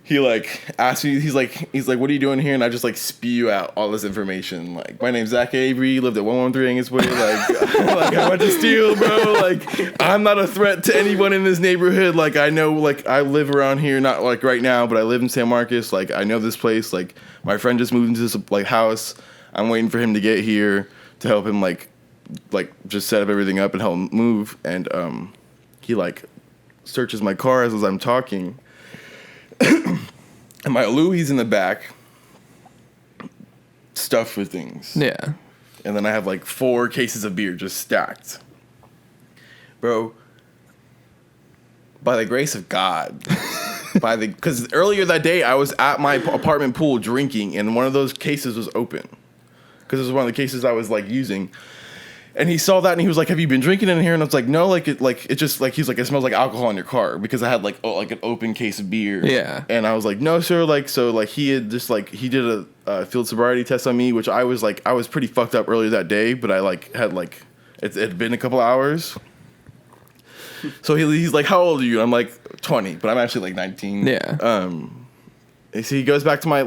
[SPEAKER 2] He like asks me, he's like, what are you doing here? And I just like spew out all this information. Like, my name's Zach Avery, lived at 113 Angus Way. Like I went to steal, bro. Like, I'm not a threat to anyone in this neighborhood. Like, I know, like, I live around here, not like right now, but I live in San Marcos. Like, I know this place. Like, my friend just moved into this like house. I'm waiting for him to get here to help him like just set up everything up and help him move. And he like searches my car as I'm talking. And my Louis in the back, stuffed with things.
[SPEAKER 1] Yeah.
[SPEAKER 2] And then I have like 4 cases of beer just stacked. Bro, by the grace of God, because earlier that day I was at my apartment pool drinking, and one of those cases was open. Because it was one of the cases I was like using. And he saw that and he was like, "Have you been drinking in here?" And I was like, "No, it just like," he's like, "It smells like alcohol in your car," because I had like an open case of beer.
[SPEAKER 1] Yeah.
[SPEAKER 2] And I was like, "No, sir." He had just like, he did a field sobriety test on me, which I was pretty fucked up earlier that day, but I like had like, it had been a couple hours. So he's like, "How old are you?" I'm like, 20, but I'm actually like 19.
[SPEAKER 1] Yeah.
[SPEAKER 2] So he goes back to my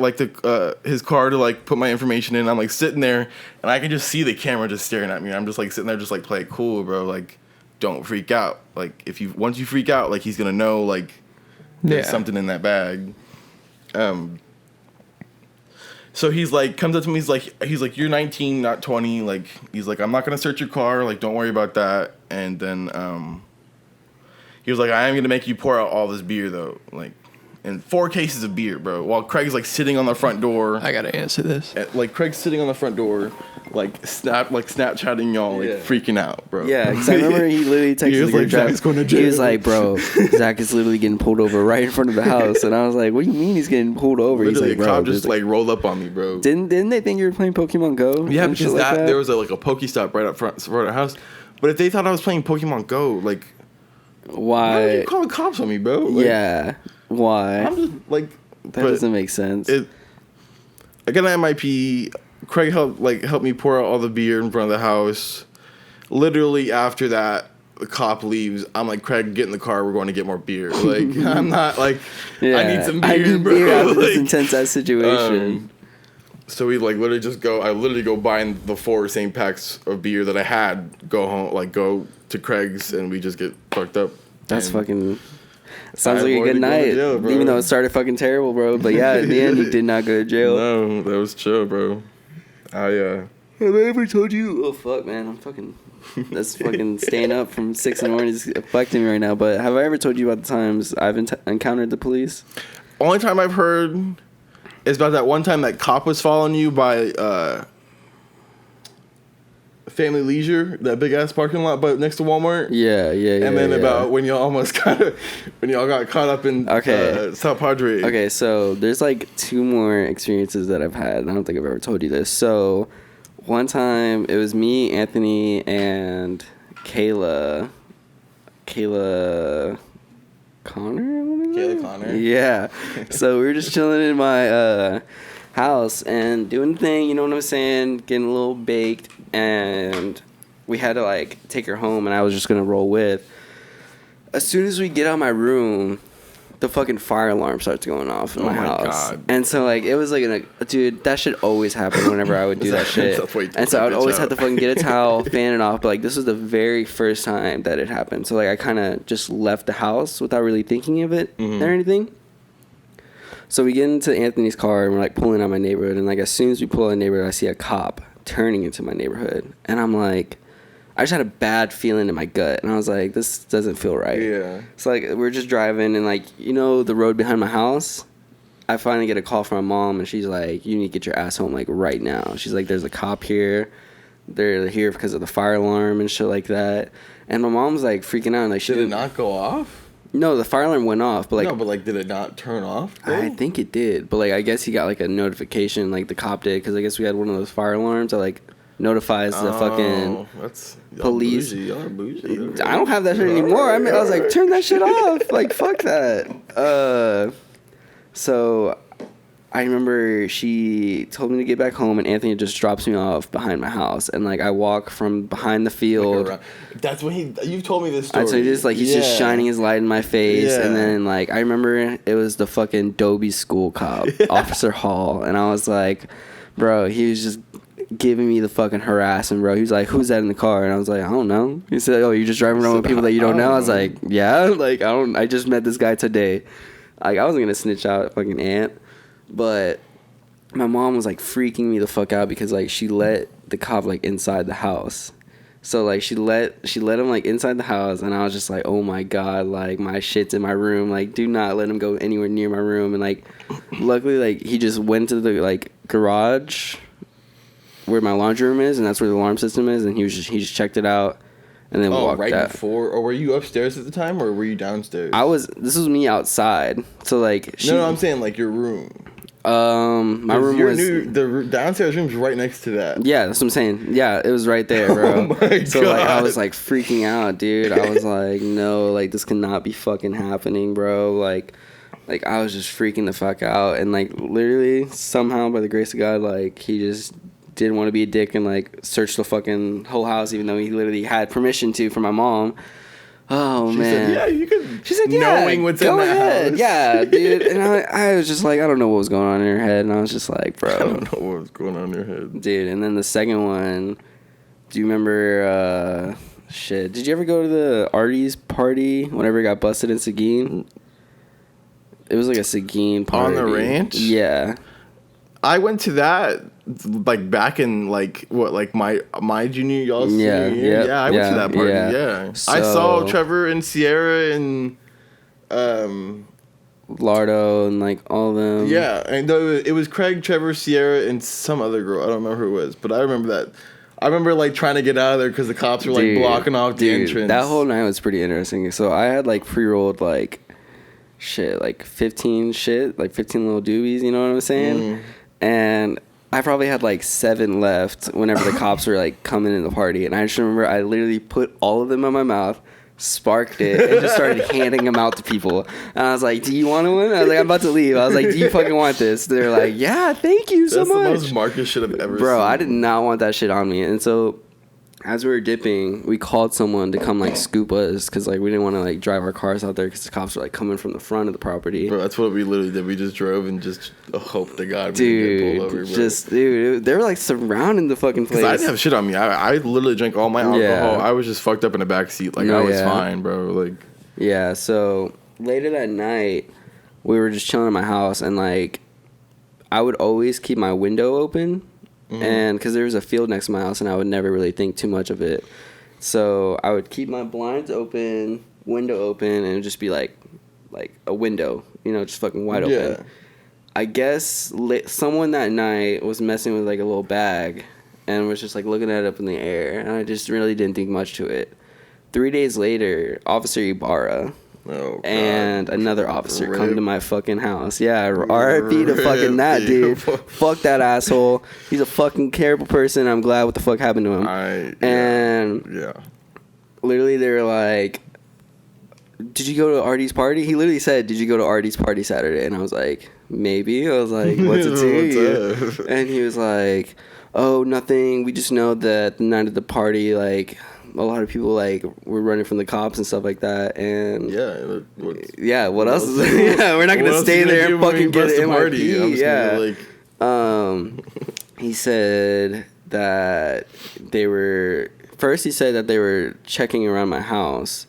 [SPEAKER 2] his car to like put my information in. I'm like sitting there, and I can just see the camera just staring at me. I'm just like sitting there, just like, play it cool, bro. Like, don't freak out. Like, once you freak out, like, he's gonna know like there's something in that bag. So he's like, comes up to me. He's like, "You're 19, not 20. Like, he's like, I'm not gonna search your car. Like, don't worry about that." And then he was like, "I am gonna make you pour out all this beer though." Like. And 4 cases of beer, bro. While Craig's like sitting on the front door.
[SPEAKER 1] I gotta answer this.
[SPEAKER 2] Like Craig's sitting on the front door, like Snapchatting y'all, like freaking out, bro.
[SPEAKER 3] Yeah, because I remember he literally texted
[SPEAKER 2] He was
[SPEAKER 3] the
[SPEAKER 2] like,
[SPEAKER 3] group chat.
[SPEAKER 2] "Zach's going to jail."
[SPEAKER 3] He was like, "Bro, Zach is literally getting pulled over right in front of the house." And I was like, "What do you mean he's getting pulled over?"
[SPEAKER 2] Literally,
[SPEAKER 3] He's like,
[SPEAKER 2] a cop
[SPEAKER 3] "Bro,
[SPEAKER 2] just like rolled up on me, bro.
[SPEAKER 3] didn't they think you were playing Pokemon Go?"
[SPEAKER 2] Yeah,
[SPEAKER 3] and shit
[SPEAKER 2] because
[SPEAKER 3] like that
[SPEAKER 2] there was a Pokestop right up front of our house. But if they thought I was playing Pokemon Go, like, why would
[SPEAKER 3] Why?
[SPEAKER 2] you call the cops on me, bro? Like,
[SPEAKER 3] Yeah. Why?
[SPEAKER 2] I'm just like,
[SPEAKER 3] That doesn't make sense.
[SPEAKER 2] I got an MIP. Craig helped me pour out all the beer in front of the house. Literally after that, the cop leaves. I'm like, "Craig, get in the car. We're going to get more beer." Like, I'm not like, I need some beer, bro.
[SPEAKER 3] after this
[SPEAKER 2] Like,
[SPEAKER 3] intense ass situation.
[SPEAKER 2] So we like literally just go. I literally go buy the 4 same packs of beer that I had. Go home, like go to Craig's, and we just get fucked up.
[SPEAKER 3] That's
[SPEAKER 2] and
[SPEAKER 3] fucking. Sounds like a
[SPEAKER 2] avoided
[SPEAKER 3] good
[SPEAKER 2] going to
[SPEAKER 3] night.
[SPEAKER 2] jail,
[SPEAKER 3] Even though it started fucking terrible, bro. But yeah, in the end, you did not go to jail.
[SPEAKER 2] No, that was chill, bro.
[SPEAKER 3] Have I ever told you? Oh fuck, man, I'm fucking. That's fucking staying up from 6 in the morning is affecting me right now. But have I ever told you about the times I've encountered the police?
[SPEAKER 2] Only time I've heard is about that one time that cop was following you by Family Leisure, that big ass parking lot, but next to Walmart.
[SPEAKER 3] Yeah.
[SPEAKER 2] And then about when y'all got caught up in South Padre.
[SPEAKER 3] Okay, so there's like 2 more experiences that I've had. I don't think I've ever told you this. So one time it was me, Anthony, and Kayla Connor?
[SPEAKER 2] Kayla Connor.
[SPEAKER 3] Yeah. So we were just chilling in my house and doing the thing, you know what I'm saying? Getting a little baked, and we had to like take her home, and I was just gonna roll with. As soon as we get out of my room, the fucking fire alarm starts going off in my house. God. And so like it was like dude, that shit always happened whenever I would do that shit. And so I would always have to fucking get a towel, fan it off. But like this was the very first time that it happened. So like I kind of just left the house without really thinking of it or anything. So we get into Anthony's car and we're like pulling out my neighborhood, and like as soon as we pull out the neighborhood, I see a cop turning into my neighborhood, and I'm like, I just had a bad feeling in my gut, and I was like, this doesn't feel right.
[SPEAKER 2] Yeah.
[SPEAKER 3] So like we're just driving, and like the road behind my house, I finally get a call from my mom, and she's like, you need to get your ass home like right now. She's like, there's a cop here. They're here because of the fire alarm and shit like that. And my mom's like freaking out, and like
[SPEAKER 2] did it not go off?
[SPEAKER 3] No, the fire alarm went off, but like
[SPEAKER 2] no, but like did it not turn off? Though?
[SPEAKER 3] I think it did, but like I guess he got like a notification, like the cop did, because I guess we had one of those fire alarms that like notifies the fucking police.
[SPEAKER 2] Y'all bougie.
[SPEAKER 3] I don't have that shit anymore. I was like, turn that shit off. Like fuck that. So I remember she told me to get back home, and Anthony just drops me off behind my house, and like I walk from behind the field.
[SPEAKER 2] Like that's when you told me this story.
[SPEAKER 3] So he's just shining his light in my face, and then like I remember it was the fucking Dobie school cop, Officer Hall, and I was like, bro, he was just giving me the fucking harassment, bro. He was like, who's that in the car? And I was like, I don't know. He said, oh, you're just driving around with people that you don't know? I was like, yeah, like I just met this guy today. Like I wasn't gonna snitch out fucking aunt. But my mom was like freaking me the fuck out because like she let the cop like inside the house. So like she let him like inside the house, and I was just like, oh my god, like my shit's in my room, like do not let him go anywhere near my room. And like luckily like he just went to the like garage where my laundry room is, and that's where the alarm system is, and he just checked it out. And then walked
[SPEAKER 2] right
[SPEAKER 3] out.
[SPEAKER 2] Before, or were you upstairs at the time, or were you downstairs?
[SPEAKER 3] This was me outside. So like
[SPEAKER 2] no, I'm saying like your room.
[SPEAKER 3] My room was
[SPEAKER 2] the downstairs room's right next to that.
[SPEAKER 3] Yeah, that's what I'm saying. Yeah, it was right there, bro.
[SPEAKER 2] Oh my
[SPEAKER 3] so
[SPEAKER 2] God.
[SPEAKER 3] like I was like freaking out, dude. I was like, no, like this cannot be fucking happening, bro. Like I was just freaking the fuck out, and like literally somehow by the grace of God, like he just didn't want to be a dick and like search the fucking whole house, even though he literally had permission to from my mom. Oh
[SPEAKER 2] she
[SPEAKER 3] man.
[SPEAKER 2] Said, yeah, you could.
[SPEAKER 3] She said, yeah,
[SPEAKER 2] knowing what's
[SPEAKER 3] go
[SPEAKER 2] in the
[SPEAKER 3] ahead.
[SPEAKER 2] house.
[SPEAKER 3] Yeah, dude. And I was just like, I don't know what was going on in her head, and I was just like, bro,
[SPEAKER 2] I don't know what was going on in your head,
[SPEAKER 3] dude. And then the second one, do you remember? Shit, did you ever go to the Artie's party whenever it got busted in Seguin? It was like a Seguin party
[SPEAKER 2] on the ranch.
[SPEAKER 3] Yeah,
[SPEAKER 2] I went to that like back in like what, like my junior y'all's senior year.
[SPEAKER 3] Yep,
[SPEAKER 2] yeah, I went to that party. Yeah,
[SPEAKER 3] So,
[SPEAKER 2] I saw Trevor and Sierra and
[SPEAKER 3] Lardo and like all of them.
[SPEAKER 2] Yeah, and it was Craig, Trevor, Sierra, and some other girl. I don't remember who it was, but I remember that. I remember like trying to get out of there because the cops were like blocking off the entrance.
[SPEAKER 3] That whole night was pretty interesting. So I had like pre-rolled like 15 little doobies. You know what I'm saying? And I probably had like 7 left whenever the cops were like coming in the party. And I just remember I literally put all of them in my mouth, sparked it, and just started handing them out to people. And I was like, do you want one? I was like, I'm about to leave. I was like, do you fucking want this? They're like, yeah, thank you so much.
[SPEAKER 2] That's the most Marcus shit I've ever seen.
[SPEAKER 3] Bro, I did not want that shit on me. And so as we were dipping, we called someone to come like scoop us because like we didn't want to like drive our cars out there because the cops were like coming from the front of the property.
[SPEAKER 2] Bro, that's what we literally did. We just drove and just hope to God we didn't get pulled over, bro.
[SPEAKER 3] They were like surrounding the fucking place.
[SPEAKER 2] Cause I didn't have shit on me. I literally drank all my alcohol.
[SPEAKER 3] Yeah.
[SPEAKER 2] I was just fucked up in the back seat. Like I was fine, bro. Like
[SPEAKER 3] yeah. So later that night, we were just chilling in my house, and like I would always keep my window open. And because there was a field next to my house, and I would never really think too much of it. So I would keep my blinds open, window open, and it would just be like a window, just fucking wide open. I guess someone that night was messing with like a little bag and was just like looking at it up in the air, and I just really didn't think much to it. 3 days later, Officer Ibarra and another officer come to my fucking house. Yeah, RIP to fucking that dude. Fuck that asshole. He's a fucking terrible person. I'm glad what the fuck happened to him. Literally they were like, did you go to RD's party? He literally said, did you go to RD's party Saturday? And I was like, maybe. I was like, what's it to you? And he was like, oh, nothing. We just know that the night of the party, like, a lot of people like were running from the cops and stuff like that, and what else is we're not gonna stay there and fucking get an MRP. He said that he said that they were checking around my house,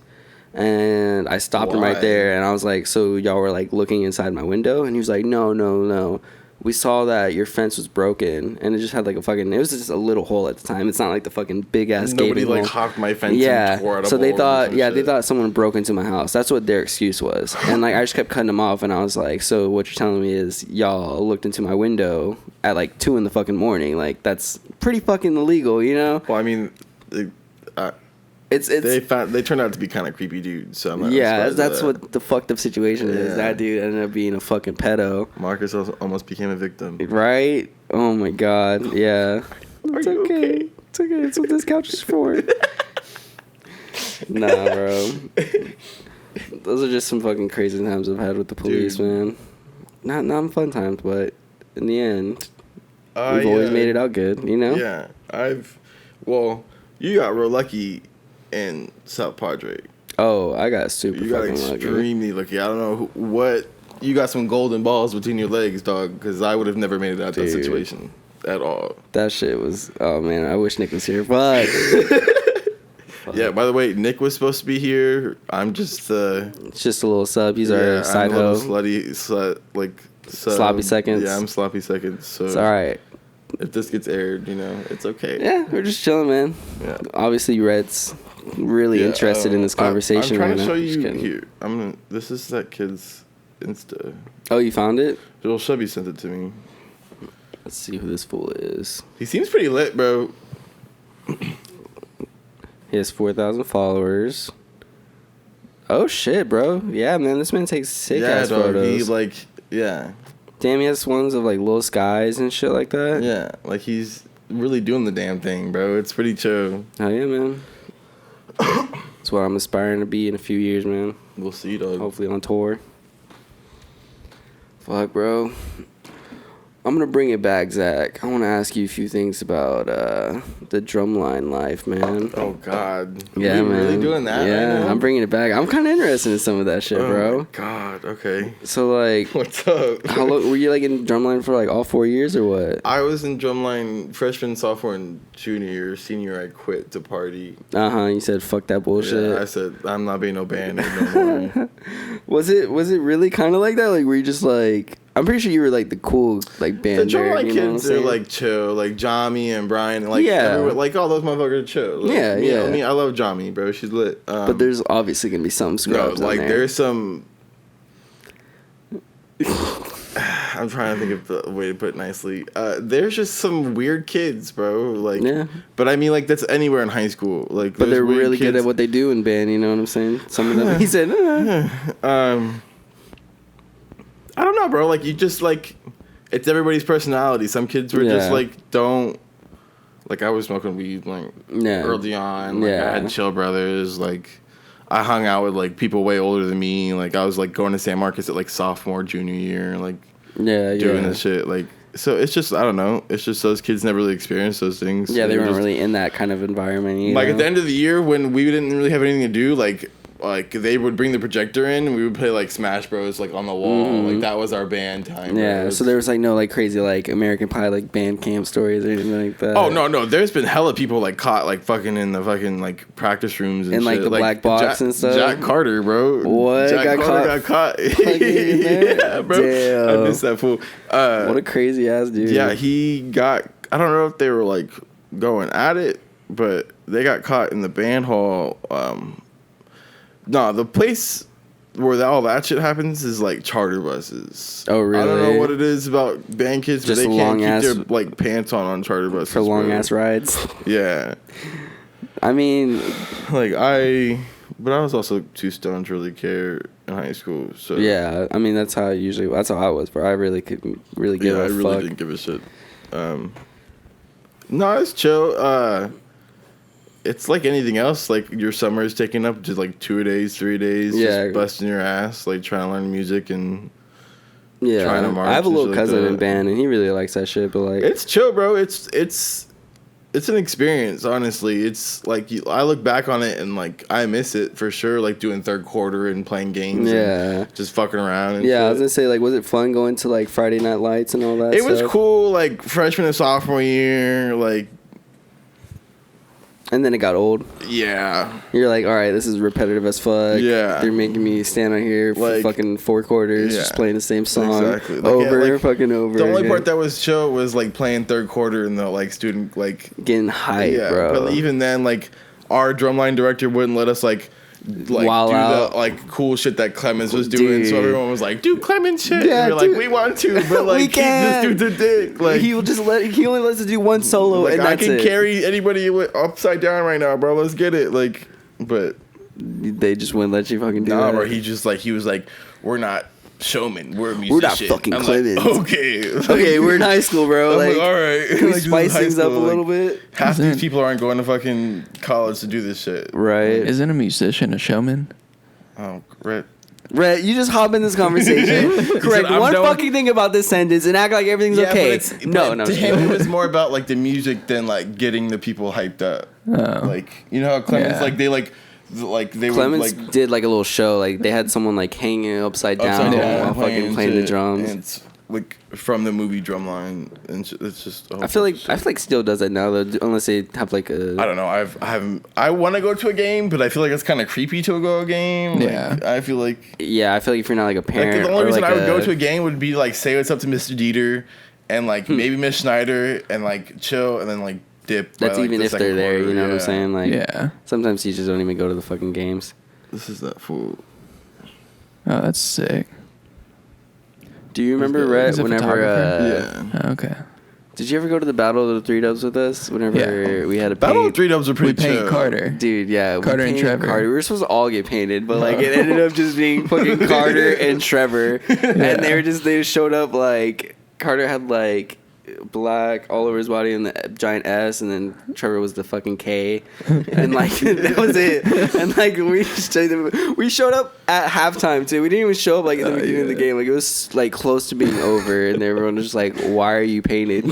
[SPEAKER 3] and I stopped him right there, and I was like, so y'all were like looking inside my window? And he was like, no, we saw that your fence was broken, and it just had like it was just a little hole at the time. It's not like the fucking big ass gate.
[SPEAKER 2] Nobody like hocked my fence and tore it up.
[SPEAKER 3] So they thought someone broke into my house. That's what their excuse was. And like I just kept cutting them off, and I was like, so what you're telling me is y'all looked into my window at like 2 in the fucking morning. Like that's pretty fucking illegal,
[SPEAKER 2] Well, I mean, they turned out to be kind of creepy dudes. So I'm not
[SPEAKER 3] that's what the fucked up situation is. That dude ended up being a fucking pedo.
[SPEAKER 2] Marcus almost became a victim.
[SPEAKER 3] Right? Oh my god. Yeah. It's okay. It's okay. It's what this couch is for. Nah, bro. Those are just some fucking crazy times I've had with the police, man. Not fun times, but in the end, we've always made it out good,
[SPEAKER 2] Yeah. You got real lucky in South Padre.
[SPEAKER 3] Oh, I got super fucking lucky.
[SPEAKER 2] Extremely lucky. I don't know what. You got some golden balls between your legs, dog, because I would have never made it out of that situation at all.
[SPEAKER 3] That shit was... Oh, man, I wish Nick was here, but...
[SPEAKER 2] Yeah, by the way, Nick was supposed to be here. I'm just...
[SPEAKER 3] It's just a little sub. He's our side hoe. Sloppy seconds.
[SPEAKER 2] Yeah, I'm sloppy seconds. So
[SPEAKER 3] it's all right.
[SPEAKER 2] If this gets aired, it's okay.
[SPEAKER 3] Yeah, we're just chilling, man. Yeah. Obviously, Red's really interested in this conversation.
[SPEAKER 2] I'm trying to show you here. This is that kid's Insta.
[SPEAKER 3] Oh, you found it?
[SPEAKER 2] Joel Chubby sent it to me.
[SPEAKER 3] Let's see who this fool is.
[SPEAKER 2] He seems pretty lit, bro.
[SPEAKER 3] He has 4,000 followers. Oh shit, bro. Yeah, man, this man takes sick ass photos. Damn, he has ones of like little skies and shit like that.
[SPEAKER 2] Yeah, like he's really doing the damn thing, bro. It's pretty chill.
[SPEAKER 3] Oh yeah, man. That's what I'm aspiring to be in a few years, man.
[SPEAKER 2] We'll see, dog.
[SPEAKER 3] Hopefully on tour. Fuck, bro. I'm gonna bring it back, Zach. I want to ask you a few things about the drumline life, man.
[SPEAKER 2] Oh God.
[SPEAKER 3] Yeah, man.
[SPEAKER 2] Really doing that?
[SPEAKER 3] Yeah,
[SPEAKER 2] right now?
[SPEAKER 3] I'm bringing it back. I'm kind of interested in some of that shit, bro.
[SPEAKER 2] Oh my God. Okay.
[SPEAKER 3] So like,
[SPEAKER 2] what's up?
[SPEAKER 3] How long were you like in drumline for? Like all 4 years or what?
[SPEAKER 2] I was in drumline freshman, sophomore, and junior year. Senior, I quit to party.
[SPEAKER 3] You said fuck that bullshit.
[SPEAKER 2] Yeah, I said I'm not being no band no more.
[SPEAKER 3] Was it really kind of like that? Like, were you just like? I'm pretty sure you were like the cool like band.
[SPEAKER 2] The drumline kids are like chill, like Jami and Brian, and like like all those motherfuckers are chill. Like, I mean, I love Jami, bro. She's lit.
[SPEAKER 3] But there's obviously gonna be some scrubs.
[SPEAKER 2] No, like
[SPEAKER 3] there.
[SPEAKER 2] There's some. I'm trying to think of the way to put it nicely. There's just some weird kids, bro. Like, but I mean, like that's anywhere in high school. Like,
[SPEAKER 3] but they're really good at what they do in band. You know what I'm saying? Some of them. He said,
[SPEAKER 2] I don't know, bro. Like, you just, like, it's everybody's personality. Some kids were just, like, don't. Like, I was smoking weed, like, early on. Like, I had chill brothers. Like, I hung out with, like, people way older than me. Like, I was, like, going to San Marcos at, like, sophomore, junior year. Like, doing this shit. Like, so it's just, I don't know. It's just those kids never really experienced those things.
[SPEAKER 3] Yeah, they
[SPEAKER 2] were
[SPEAKER 3] weren't
[SPEAKER 2] just,
[SPEAKER 3] really in that kind of environment either.
[SPEAKER 2] like, at the end of the year when we didn't really have anything to do, like they would bring the projector in and we would play like Smash Bros like on the wall. Like that was our band time.
[SPEAKER 3] Yeah, so there was like no like crazy like American Pie like band camp stories or anything like that.
[SPEAKER 2] Oh no, there's been hella people like caught like fucking in the fucking like practice rooms and
[SPEAKER 3] in like
[SPEAKER 2] shit.
[SPEAKER 3] the black box and stuff.
[SPEAKER 2] Jack Carter, bro.
[SPEAKER 3] What?
[SPEAKER 2] Jack Carter got caught. Yeah, bro.
[SPEAKER 3] Damn.
[SPEAKER 2] I missed that fool.
[SPEAKER 3] What a crazy ass dude.
[SPEAKER 2] Yeah, he got. I don't know if they were like going at it, but they got caught in the band hall. No, the place where all that shit happens is like charter buses.
[SPEAKER 3] Oh, really?
[SPEAKER 2] I don't know what it is about band kids, but
[SPEAKER 3] Just
[SPEAKER 2] they can't keep their
[SPEAKER 3] long-ass-
[SPEAKER 2] like pants on charter buses
[SPEAKER 3] for long
[SPEAKER 2] bro.
[SPEAKER 3] ass rides.
[SPEAKER 2] Yeah,
[SPEAKER 3] I mean,
[SPEAKER 2] but I was also too stoned to really care in high school. So
[SPEAKER 3] yeah, I mean that's how I was, bro. I really couldn't really give a
[SPEAKER 2] I really
[SPEAKER 3] fuck.
[SPEAKER 2] didn't give a shit. No, it's chill. It's like anything else. Like your summer is taking up just like 2 days, 3 days,
[SPEAKER 3] Yeah.
[SPEAKER 2] just busting your ass, like trying to learn music and
[SPEAKER 3] Yeah,
[SPEAKER 2] trying to march
[SPEAKER 3] I have a
[SPEAKER 2] and
[SPEAKER 3] little
[SPEAKER 2] shit like
[SPEAKER 3] cousin in
[SPEAKER 2] that.
[SPEAKER 3] band, and he really likes that shit. But like,
[SPEAKER 2] it's chill, bro. It's an experience. Honestly, it's like I look back on it and like I miss it for sure. Like doing third quarter and playing games,
[SPEAKER 3] Yeah.
[SPEAKER 2] and just fucking around. And
[SPEAKER 3] yeah, I was
[SPEAKER 2] shit.
[SPEAKER 3] gonna say like, was it fun going to like Friday Night Lights and all that?
[SPEAKER 2] It was
[SPEAKER 3] stuff?
[SPEAKER 2] cool. Like freshman and sophomore year, like.
[SPEAKER 3] And then it got old.
[SPEAKER 2] Yeah.
[SPEAKER 3] You're like, all right, this is repetitive as fuck.
[SPEAKER 2] Yeah.
[SPEAKER 3] They're making me stand out here for
[SPEAKER 2] Like,
[SPEAKER 3] fucking 4 quarters,
[SPEAKER 2] yeah.
[SPEAKER 3] just playing the same song
[SPEAKER 2] Exactly. Like,
[SPEAKER 3] over
[SPEAKER 2] yeah,
[SPEAKER 3] and fucking over.
[SPEAKER 2] The only
[SPEAKER 3] again.
[SPEAKER 2] part that was chill was like playing third quarter and the like student like
[SPEAKER 3] Getting hype,
[SPEAKER 2] yeah.
[SPEAKER 3] bro.
[SPEAKER 2] But even then, like our drumline director wouldn't let us like
[SPEAKER 3] Wild
[SPEAKER 2] do
[SPEAKER 3] out.
[SPEAKER 2] the like cool shit that Clemens was doing. So
[SPEAKER 3] Dude.
[SPEAKER 2] everyone was like, "Do Clemens shit."
[SPEAKER 3] Yeah,
[SPEAKER 2] and we're
[SPEAKER 3] dude.
[SPEAKER 2] like, "We want to, but like
[SPEAKER 3] We
[SPEAKER 2] keep
[SPEAKER 3] can.
[SPEAKER 2] this dude the dick." Like
[SPEAKER 3] he only lets us do one solo,
[SPEAKER 2] like
[SPEAKER 3] and
[SPEAKER 2] I
[SPEAKER 3] that's
[SPEAKER 2] can
[SPEAKER 3] it.
[SPEAKER 2] carry anybody upside down right now, bro. Let's get it. Like, but
[SPEAKER 3] They just wouldn't let you fucking do
[SPEAKER 2] nah,
[SPEAKER 3] that.
[SPEAKER 2] bro. He was like, "We're not showmen. We're musicians."
[SPEAKER 3] We're not fucking
[SPEAKER 2] I'm
[SPEAKER 3] Clemens.
[SPEAKER 2] Like, okay. Like,
[SPEAKER 3] Okay, we're in high school, bro.
[SPEAKER 2] I'm
[SPEAKER 3] Like,
[SPEAKER 2] like, all right.
[SPEAKER 3] can we
[SPEAKER 2] Like, this is
[SPEAKER 3] spice
[SPEAKER 2] high
[SPEAKER 3] things up a
[SPEAKER 2] school, like,
[SPEAKER 3] little bit?
[SPEAKER 2] Half these people aren't going to fucking college to do this shit.
[SPEAKER 3] Right.
[SPEAKER 1] Isn't a musician a showman?
[SPEAKER 2] Oh, right.
[SPEAKER 3] Rhett, you just hop in this conversation. Correct
[SPEAKER 2] I'm
[SPEAKER 3] one
[SPEAKER 2] done-
[SPEAKER 3] fucking thing about this sentence and act like everything's okay. No.
[SPEAKER 2] To him, it was more about like the music than like getting the people hyped up.
[SPEAKER 1] Oh.
[SPEAKER 2] Like you know how Clemens
[SPEAKER 1] Yeah.
[SPEAKER 2] they
[SPEAKER 3] Clemens
[SPEAKER 2] would like
[SPEAKER 3] did like a little show. Like they had someone like hanging upside down, while fucking playing the
[SPEAKER 2] shit,
[SPEAKER 3] drums.
[SPEAKER 2] and it's like from the movie Drumline, and it's just.
[SPEAKER 3] I feel like still does that now though, unless they have like a.
[SPEAKER 2] I don't know. I want to go to a game, but I feel like it's kind of creepy to go to a game. Like,
[SPEAKER 1] Yeah.
[SPEAKER 2] I feel like.
[SPEAKER 3] Yeah, I feel like if you're not like a parent,
[SPEAKER 2] Like, the only
[SPEAKER 3] or
[SPEAKER 2] reason
[SPEAKER 3] like
[SPEAKER 2] I would go to a game would be like say what's up to Mr. Dieter and like
[SPEAKER 3] Hmm.
[SPEAKER 2] maybe Miss Schneider and like chill and then like dip. by,
[SPEAKER 3] That's
[SPEAKER 2] like,
[SPEAKER 3] even
[SPEAKER 2] the
[SPEAKER 3] if they're
[SPEAKER 2] second
[SPEAKER 3] there.
[SPEAKER 2] quarter.
[SPEAKER 3] You know what I'm
[SPEAKER 2] Yeah.
[SPEAKER 3] saying? Like,
[SPEAKER 1] Yeah.
[SPEAKER 3] sometimes teachers don't even go to the fucking games.
[SPEAKER 2] This is that fool.
[SPEAKER 1] Oh, that's sick.
[SPEAKER 3] Do you remember,
[SPEAKER 2] good.
[SPEAKER 3] Rhett,
[SPEAKER 1] He's a
[SPEAKER 3] whenever?
[SPEAKER 1] photographer?
[SPEAKER 2] Yeah.
[SPEAKER 1] Oh, okay.
[SPEAKER 3] Did you ever go to the Battle of the Three Dubs with us? Whenever
[SPEAKER 1] Yeah.
[SPEAKER 3] we had a
[SPEAKER 2] Battle
[SPEAKER 3] paint-
[SPEAKER 2] of Three Dubs are
[SPEAKER 1] We
[SPEAKER 2] pretty
[SPEAKER 1] paint
[SPEAKER 2] chill.
[SPEAKER 1] Carter.
[SPEAKER 3] Dude, yeah, we
[SPEAKER 1] Carter and
[SPEAKER 3] painted
[SPEAKER 1] Trevor.
[SPEAKER 3] Carter. We were supposed to all get painted, but like it ended up just being fucking Carter and Trevor, and they just showed up like Carter had like black all over his body and the giant S, and then Trevor was the fucking K, and like that was it. And like we showed up at halftime too. We didn't even show up like at the beginning of the game. Like it was like close to being over, and everyone was just like, "Why are you painted?"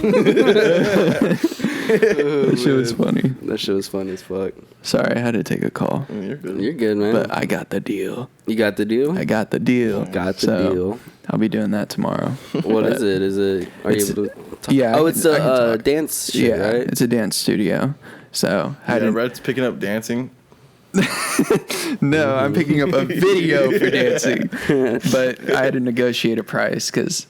[SPEAKER 1] That shit was funny.
[SPEAKER 3] That shit was fun as fuck.
[SPEAKER 1] Sorry, I had to take a call.
[SPEAKER 2] You're good.
[SPEAKER 3] You're good, man.
[SPEAKER 1] But I got the deal.
[SPEAKER 3] You got the deal?
[SPEAKER 1] I got the deal.
[SPEAKER 3] Got the
[SPEAKER 1] So,
[SPEAKER 3] deal.
[SPEAKER 1] I'll be doing that tomorrow.
[SPEAKER 3] What
[SPEAKER 1] But-
[SPEAKER 3] is it? Is it? Are you
[SPEAKER 1] It's-
[SPEAKER 3] able to? Talk?
[SPEAKER 1] yeah, I
[SPEAKER 3] Oh,
[SPEAKER 1] can-
[SPEAKER 3] it's
[SPEAKER 1] I can
[SPEAKER 3] a
[SPEAKER 1] talk.
[SPEAKER 3] dance shit,
[SPEAKER 1] Yeah,
[SPEAKER 3] right?
[SPEAKER 1] it's a dance studio. So I
[SPEAKER 2] Yeah,
[SPEAKER 1] didn't.
[SPEAKER 2] Red's picking up dancing.
[SPEAKER 1] No, I'm picking up a video for dancing. But I had to negotiate a price because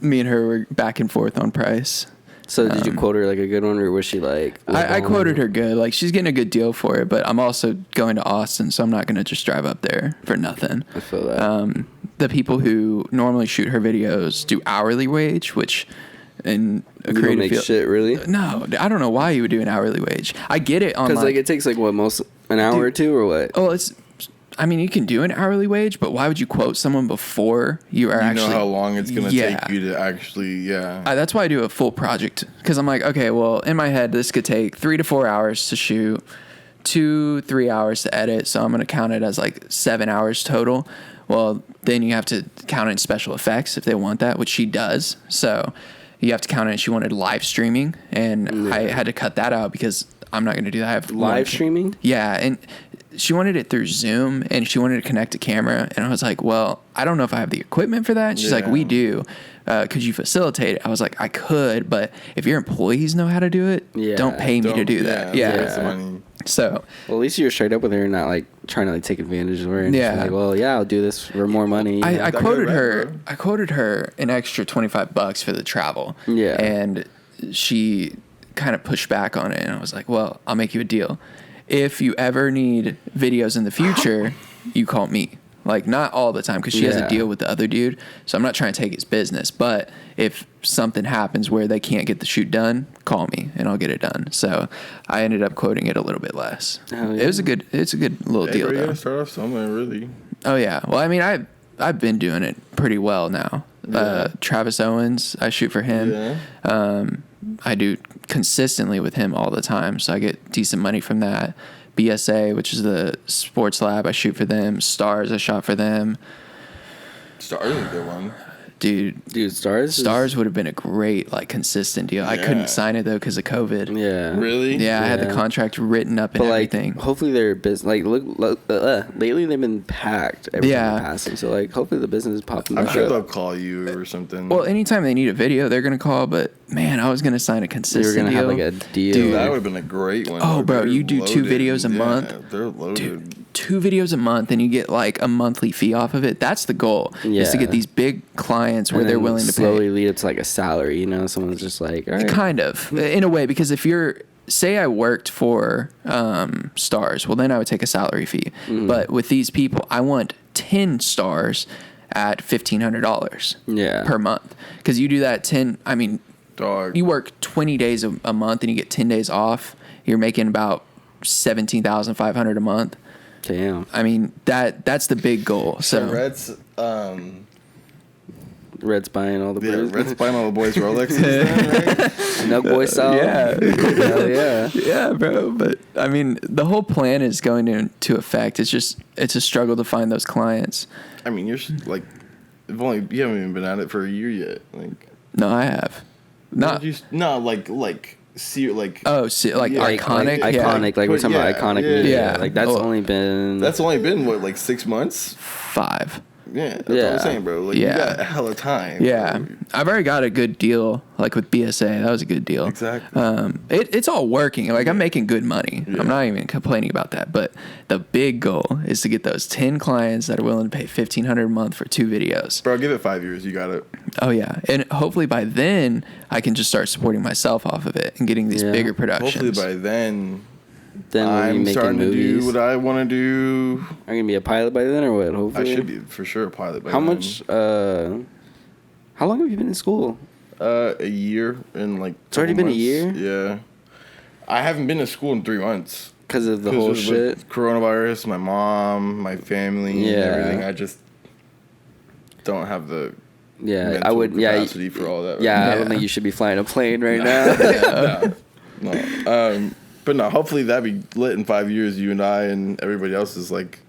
[SPEAKER 1] me and her were back and forth on price.
[SPEAKER 3] So did you quote her like a good one, or was she like?
[SPEAKER 1] I quoted her good. Like, she's getting a good deal for it, but I'm also going to Austin, so I'm not going to just drive up there for nothing.
[SPEAKER 3] I feel that.
[SPEAKER 1] The people who normally shoot her videos do hourly wage, which in a
[SPEAKER 3] You don't
[SPEAKER 1] creative
[SPEAKER 3] make
[SPEAKER 1] field.
[SPEAKER 3] shit really?
[SPEAKER 1] No, I don't know why you would do an hourly wage. I get it on
[SPEAKER 3] Because like it takes like what an hour or two or what?
[SPEAKER 1] Oh, I mean, you can do an hourly wage, but why would you quote someone before you are
[SPEAKER 2] You
[SPEAKER 1] actually?
[SPEAKER 2] know how long it's gonna
[SPEAKER 1] Yeah.
[SPEAKER 2] take you to actually, yeah.
[SPEAKER 1] That's why I do a full project, because I'm like, okay, well, in my head, this could take 3 to 4 hours to shoot, 2-3 hours to edit, so I'm gonna count it as like 7 hours total. Well, then you have to count in special effects if they want that, which she does. So you have to count it. She wanted live streaming, and I had to cut that out because I'm not going to do that. I have
[SPEAKER 3] Live streaming?
[SPEAKER 1] Yeah, and she wanted it through Zoom, and she wanted to connect a camera, and I was like, well, I don't know if I have the equipment for that. And she's like, we do. Could you facilitate it? I was like, I could, but if your employees know how to do it, don't pay me to do that. So,
[SPEAKER 3] well, at least you were straight up with her and not like trying to like take advantage of her. And just like, well, yeah, I'll do this for more money.
[SPEAKER 1] I quoted her. I quoted her an extra $25 for the travel.
[SPEAKER 3] Yeah,
[SPEAKER 1] and she kind of pushed back on it, and I was like, well, I'll make you a deal. If you ever need videos in the future, you call me. Like, not all the time, because she has a deal with the other dude, so I'm not trying to take his business. But if something happens where they can't get the shoot done, call me, and I'll get it done. So I ended up quoting it a little bit less.
[SPEAKER 3] Oh, yeah.
[SPEAKER 1] It's a good little deal, though.
[SPEAKER 2] You gotta start off somewhere, really.
[SPEAKER 1] Oh, yeah. Well, I mean, I've been doing it pretty well now. Travis Owens, I shoot for him.
[SPEAKER 2] Yeah.
[SPEAKER 1] I do consistently with him all the time, so I get decent money from that. BSA, which is the sports lab, I shoot for them. Stars, I shot for them.
[SPEAKER 2] Stars is a good one.
[SPEAKER 1] Dude, Stars would have been a great, like, consistent deal. I couldn't sign it, though, because of COVID.
[SPEAKER 3] Yeah.
[SPEAKER 2] Really?
[SPEAKER 1] Yeah, I had the contract written up and everything.
[SPEAKER 3] Like, hopefully their business, like, lately they've been packed. Passing, so, like, hopefully the business is popping
[SPEAKER 2] I'm
[SPEAKER 3] up.
[SPEAKER 2] sure they'll call you or something.
[SPEAKER 1] Well, anytime they need a video, they're going to call, but, man, I was going to sign a consistent deal.
[SPEAKER 3] You were going to have, like, a deal.
[SPEAKER 2] Dude, that would have been a great one.
[SPEAKER 1] Oh, bro, you do
[SPEAKER 2] loaded.
[SPEAKER 1] 2 videos a month.
[SPEAKER 2] They're loaded.
[SPEAKER 1] Dude, 2 videos a month, and you get, like, a monthly fee off of it. That's the goal, is to get these big clients where they're willing to
[SPEAKER 3] slowly
[SPEAKER 1] pay.
[SPEAKER 3] lead up to, like, a salary, you know? Someone's just like, all right.
[SPEAKER 1] Kind of, in a way, because if you're, say I worked for Stars, well, then I would take a salary fee. But with these people, I want 10 stars at $1,500 per month. Because you do that 10, I mean, you work 20 days a month and you get 10 days off, you're making about $17,500 a month.
[SPEAKER 3] Damn.
[SPEAKER 1] I mean, that's the big goal. So
[SPEAKER 3] Red's buying all the boys.
[SPEAKER 2] Red's buying all the boys Rolexes, right?
[SPEAKER 3] Nug boy style. Hell yeah.
[SPEAKER 1] Yeah, bro. But I mean, the whole plan is going into effect. It's a struggle to find those clients.
[SPEAKER 2] I mean, you're like, you haven't even been at it for a year yet. Like,
[SPEAKER 1] no, I have. Not
[SPEAKER 2] iconic.
[SPEAKER 3] Iconic, like we're talking about iconic media. Like that's only been
[SPEAKER 2] what, like 6 months?
[SPEAKER 1] 5.
[SPEAKER 2] Yeah, that's what I'm saying, bro. Like, you got a hell of time.
[SPEAKER 1] Yeah, bro. I've already got a good deal, like with BSA. That was a good deal.
[SPEAKER 2] Exactly.
[SPEAKER 1] It's all working. Like, I'm making good money. Yeah. I'm not even complaining about that. But the big goal is to get those 10 clients that are willing to pay $1,500 a month for 2 videos.
[SPEAKER 2] Bro, give it 5 years. You got it.
[SPEAKER 1] Oh, yeah. And hopefully by then, I can just start supporting myself off of it and getting these bigger productions.
[SPEAKER 2] Hopefully by then
[SPEAKER 3] I'm starting
[SPEAKER 2] to do what I want to do.
[SPEAKER 3] Are you going to be a pilot by then or what? Hopefully.
[SPEAKER 2] I should be for sure a pilot by
[SPEAKER 3] then. How long have you been in school?
[SPEAKER 2] A year and like.
[SPEAKER 3] It's already been a year?
[SPEAKER 2] Yeah. I haven't been to school in 3 months.
[SPEAKER 3] Because of the whole shit?
[SPEAKER 2] Coronavirus, my mom, my family, and everything. I just don't have the capacity for all that.
[SPEAKER 3] I don't think you should be flying a plane right now.
[SPEAKER 2] No. But no, hopefully that'd be lit in 5 years. You and I and everybody else is like,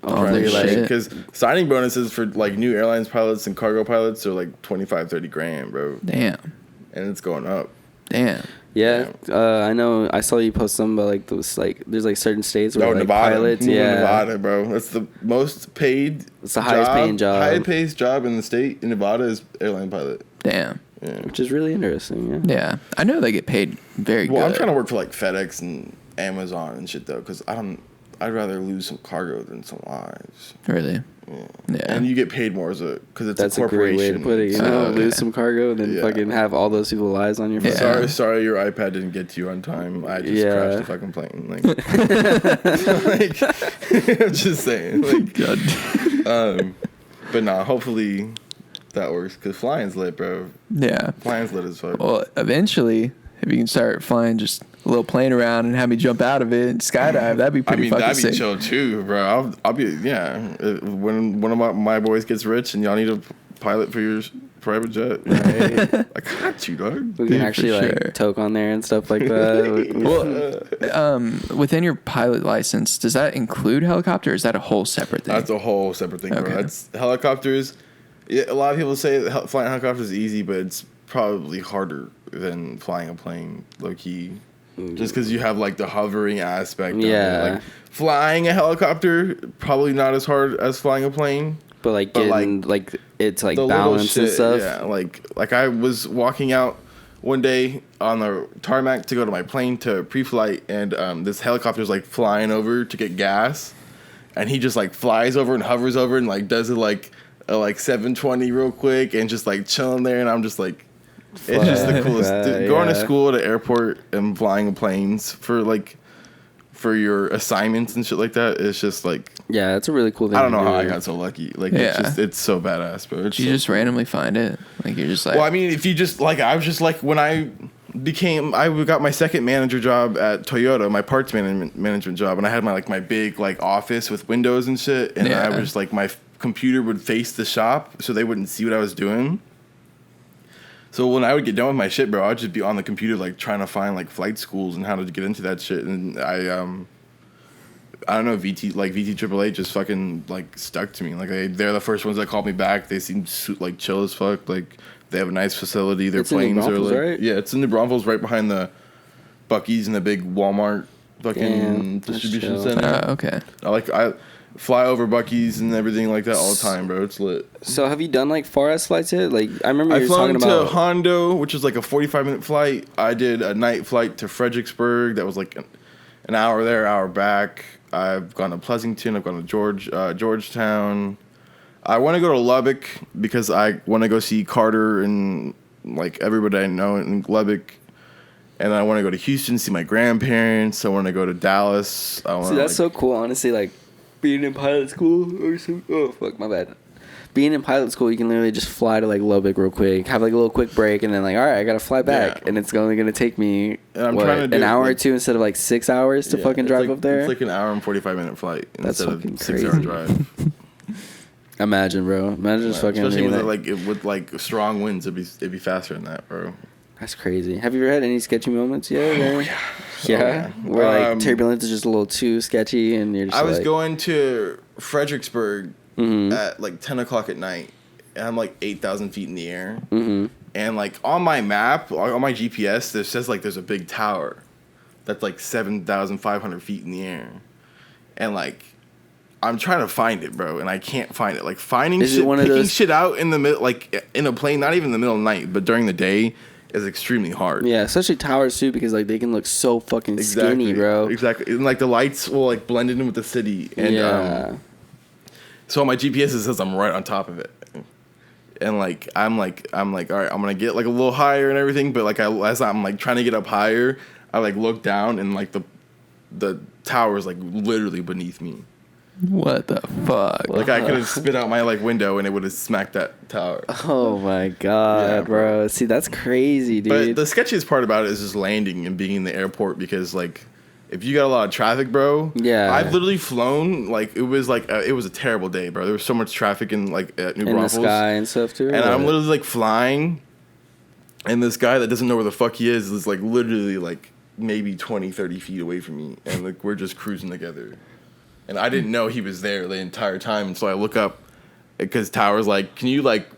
[SPEAKER 2] because signing bonuses for like new airlines pilots and cargo pilots are like 25, 30 grand, bro.
[SPEAKER 1] Damn.
[SPEAKER 2] And it's going up.
[SPEAKER 1] Damn.
[SPEAKER 3] Yeah, I know. I saw you post some about like those like there's like certain states where like
[SPEAKER 2] Nevada.
[SPEAKER 3] Pilots.
[SPEAKER 2] Nevada, bro. That's the most paid.
[SPEAKER 3] It's the highest paying job.
[SPEAKER 2] Highest paid job in the state in Nevada is airline pilot.
[SPEAKER 1] Damn.
[SPEAKER 2] Yeah.
[SPEAKER 3] Which is really interesting.
[SPEAKER 1] Yeah. I know they get paid very good.
[SPEAKER 2] Well, I'm trying to work for like FedEx and Amazon and shit though, because I'd rather lose some cargo than some lives.
[SPEAKER 1] Really? Yeah.
[SPEAKER 2] And you get paid more because it's
[SPEAKER 3] that's
[SPEAKER 2] a corporation.
[SPEAKER 3] That's a great way to put it. You know, lose some cargo, then fucking have all those people's lives on your phone.
[SPEAKER 2] Sorry, your iPad didn't get to you on time. I just crashed the fucking plane. Like, I'm just saying. Like, God. But nah, hopefully that works because flying's lit, bro.
[SPEAKER 1] Yeah.
[SPEAKER 2] Flying's lit as fuck.
[SPEAKER 1] Well, eventually, if you can start flying just a little plane around and have me jump out of it and skydive, that'd be pretty fucking sick.
[SPEAKER 2] That'd be chill too, bro. I'll be, when one of my boys gets rich and y'all need a pilot for your private jet, right? I got you, dog.
[SPEAKER 3] We can actually toke on there and stuff like that.
[SPEAKER 1] Well, within your pilot license, does that include helicopter or is that a whole separate thing?
[SPEAKER 2] That's a whole separate thing, bro. That's helicopters. Yeah, a lot of people say that flying helicopters is easy, but it's probably harder than flying a plane, low key. Just because you have like the hovering aspect. Of it. Like flying a helicopter, probably not as hard as flying a plane.
[SPEAKER 3] But like getting like it's like balance and stuff.
[SPEAKER 2] Yeah, like I was walking out one day on the tarmac to go to my plane to pre-flight, and this helicopter's like flying over to get gas, and he just like flies over and hovers over and like does it like a 720 real quick and just like chilling there, and I'm just like, it's just the coolest. Going to school at an airport and flying planes for your assignments and shit like that, it's just like,
[SPEAKER 3] yeah, it's a really cool thing.
[SPEAKER 2] I don't know how I got so lucky. Like, it's so badass, bro.
[SPEAKER 1] You just randomly find it. Like, you're just like,
[SPEAKER 2] well, I mean, if you just like, I was just like, when I got my second manager job at Toyota, my parts management job, and I had my big like office with windows and shit, and I was like, my computer would face the shop so they wouldn't see what I was doing. So when I would get done with my shit, bro, I'd just be on the computer like trying to find like flight schools and how to get into that shit. And I don't know, VT AAA just fucking like stuck to me. Like they're the first ones that called me back. They seem like chill as fuck. Like they have a nice facility. Their planes are like, right? Yeah, it's in New Braunfels, right behind the Buc-ee's and the big Walmart fucking distribution center.
[SPEAKER 1] Okay.
[SPEAKER 2] I fly over Buc-ee's and everything like that all the time, bro. It's lit.
[SPEAKER 3] So have you done like far ass flights yet? Like I remember you were talking about.
[SPEAKER 2] I've flown to Hondo, which is like a 45-minute flight. I did a night flight to Fredericksburg. That was like an hour there, hour back. I've gone to Pleasanton. I've gone to Georgetown. I want to go to Lubbock because I want to go see Carter and like everybody I know in Lubbock. And I want to go to Houston, see my grandparents. I want to go to Dallas.
[SPEAKER 3] See, that's so cool, honestly. Like being in pilot school or something. Oh fuck, my bad. Being in pilot school, you can literally just fly to like Lubbock real quick, have like a little quick break, and then like, all right, I gotta fly back, and it's only gonna take me an hour or two instead of like 6 hours to fucking drive up there.
[SPEAKER 2] It's like an hour and 45-minute flight
[SPEAKER 3] instead of
[SPEAKER 2] 6-hour drive.
[SPEAKER 3] Imagine, bro. Imagine just fucking.
[SPEAKER 2] Especially with like strong winds, it'd be faster than that, bro.
[SPEAKER 3] That's crazy. Have you ever had any sketchy moments yet?
[SPEAKER 2] Oh, yeah.
[SPEAKER 3] Yeah? Where like turbulence is just a little too sketchy and you're just
[SPEAKER 2] I was going to Fredericksburg at like 10 o'clock at night, and I'm like 8,000 feet in the air. Mm-hmm. And like on my map, on my GPS, it says like there's a big tower that's like 7,500 feet in the air. And like, I'm trying to find it, bro, and I can't find it. Like picking shit out in the middle, like in a plane, not even in the middle of the night, but during the day, is extremely hard.
[SPEAKER 3] Yeah, especially towers too, because like they can look so fucking skinny, bro.
[SPEAKER 2] Exactly, and like the lights will like blend in with the city, and so on my GPS it says I'm right on top of it, and like I'm like all right, I'm gonna get like a little higher and everything, but like as I'm like trying to get up higher, I like look down and like the tower is like literally beneath me.
[SPEAKER 1] What the fuck?
[SPEAKER 2] Like I could have spit out my like window and it would have smacked that tower.
[SPEAKER 3] Oh my god, bro. See, that's crazy, dude.
[SPEAKER 2] But the sketchiest part about it is just landing and being in the airport, because like if you got a lot of traffic, bro. Yeah. I've literally flown like it was a terrible day, bro. There was so much traffic in like at New Braunfels.
[SPEAKER 3] In the sky and stuff too.
[SPEAKER 2] And I'm literally like flying, and this guy that doesn't know where the fuck he is like literally like maybe 20, 30 feet away from me, and like we're just cruising together. And I didn't know he was there the entire time. And so I look up, because tower's like, can you like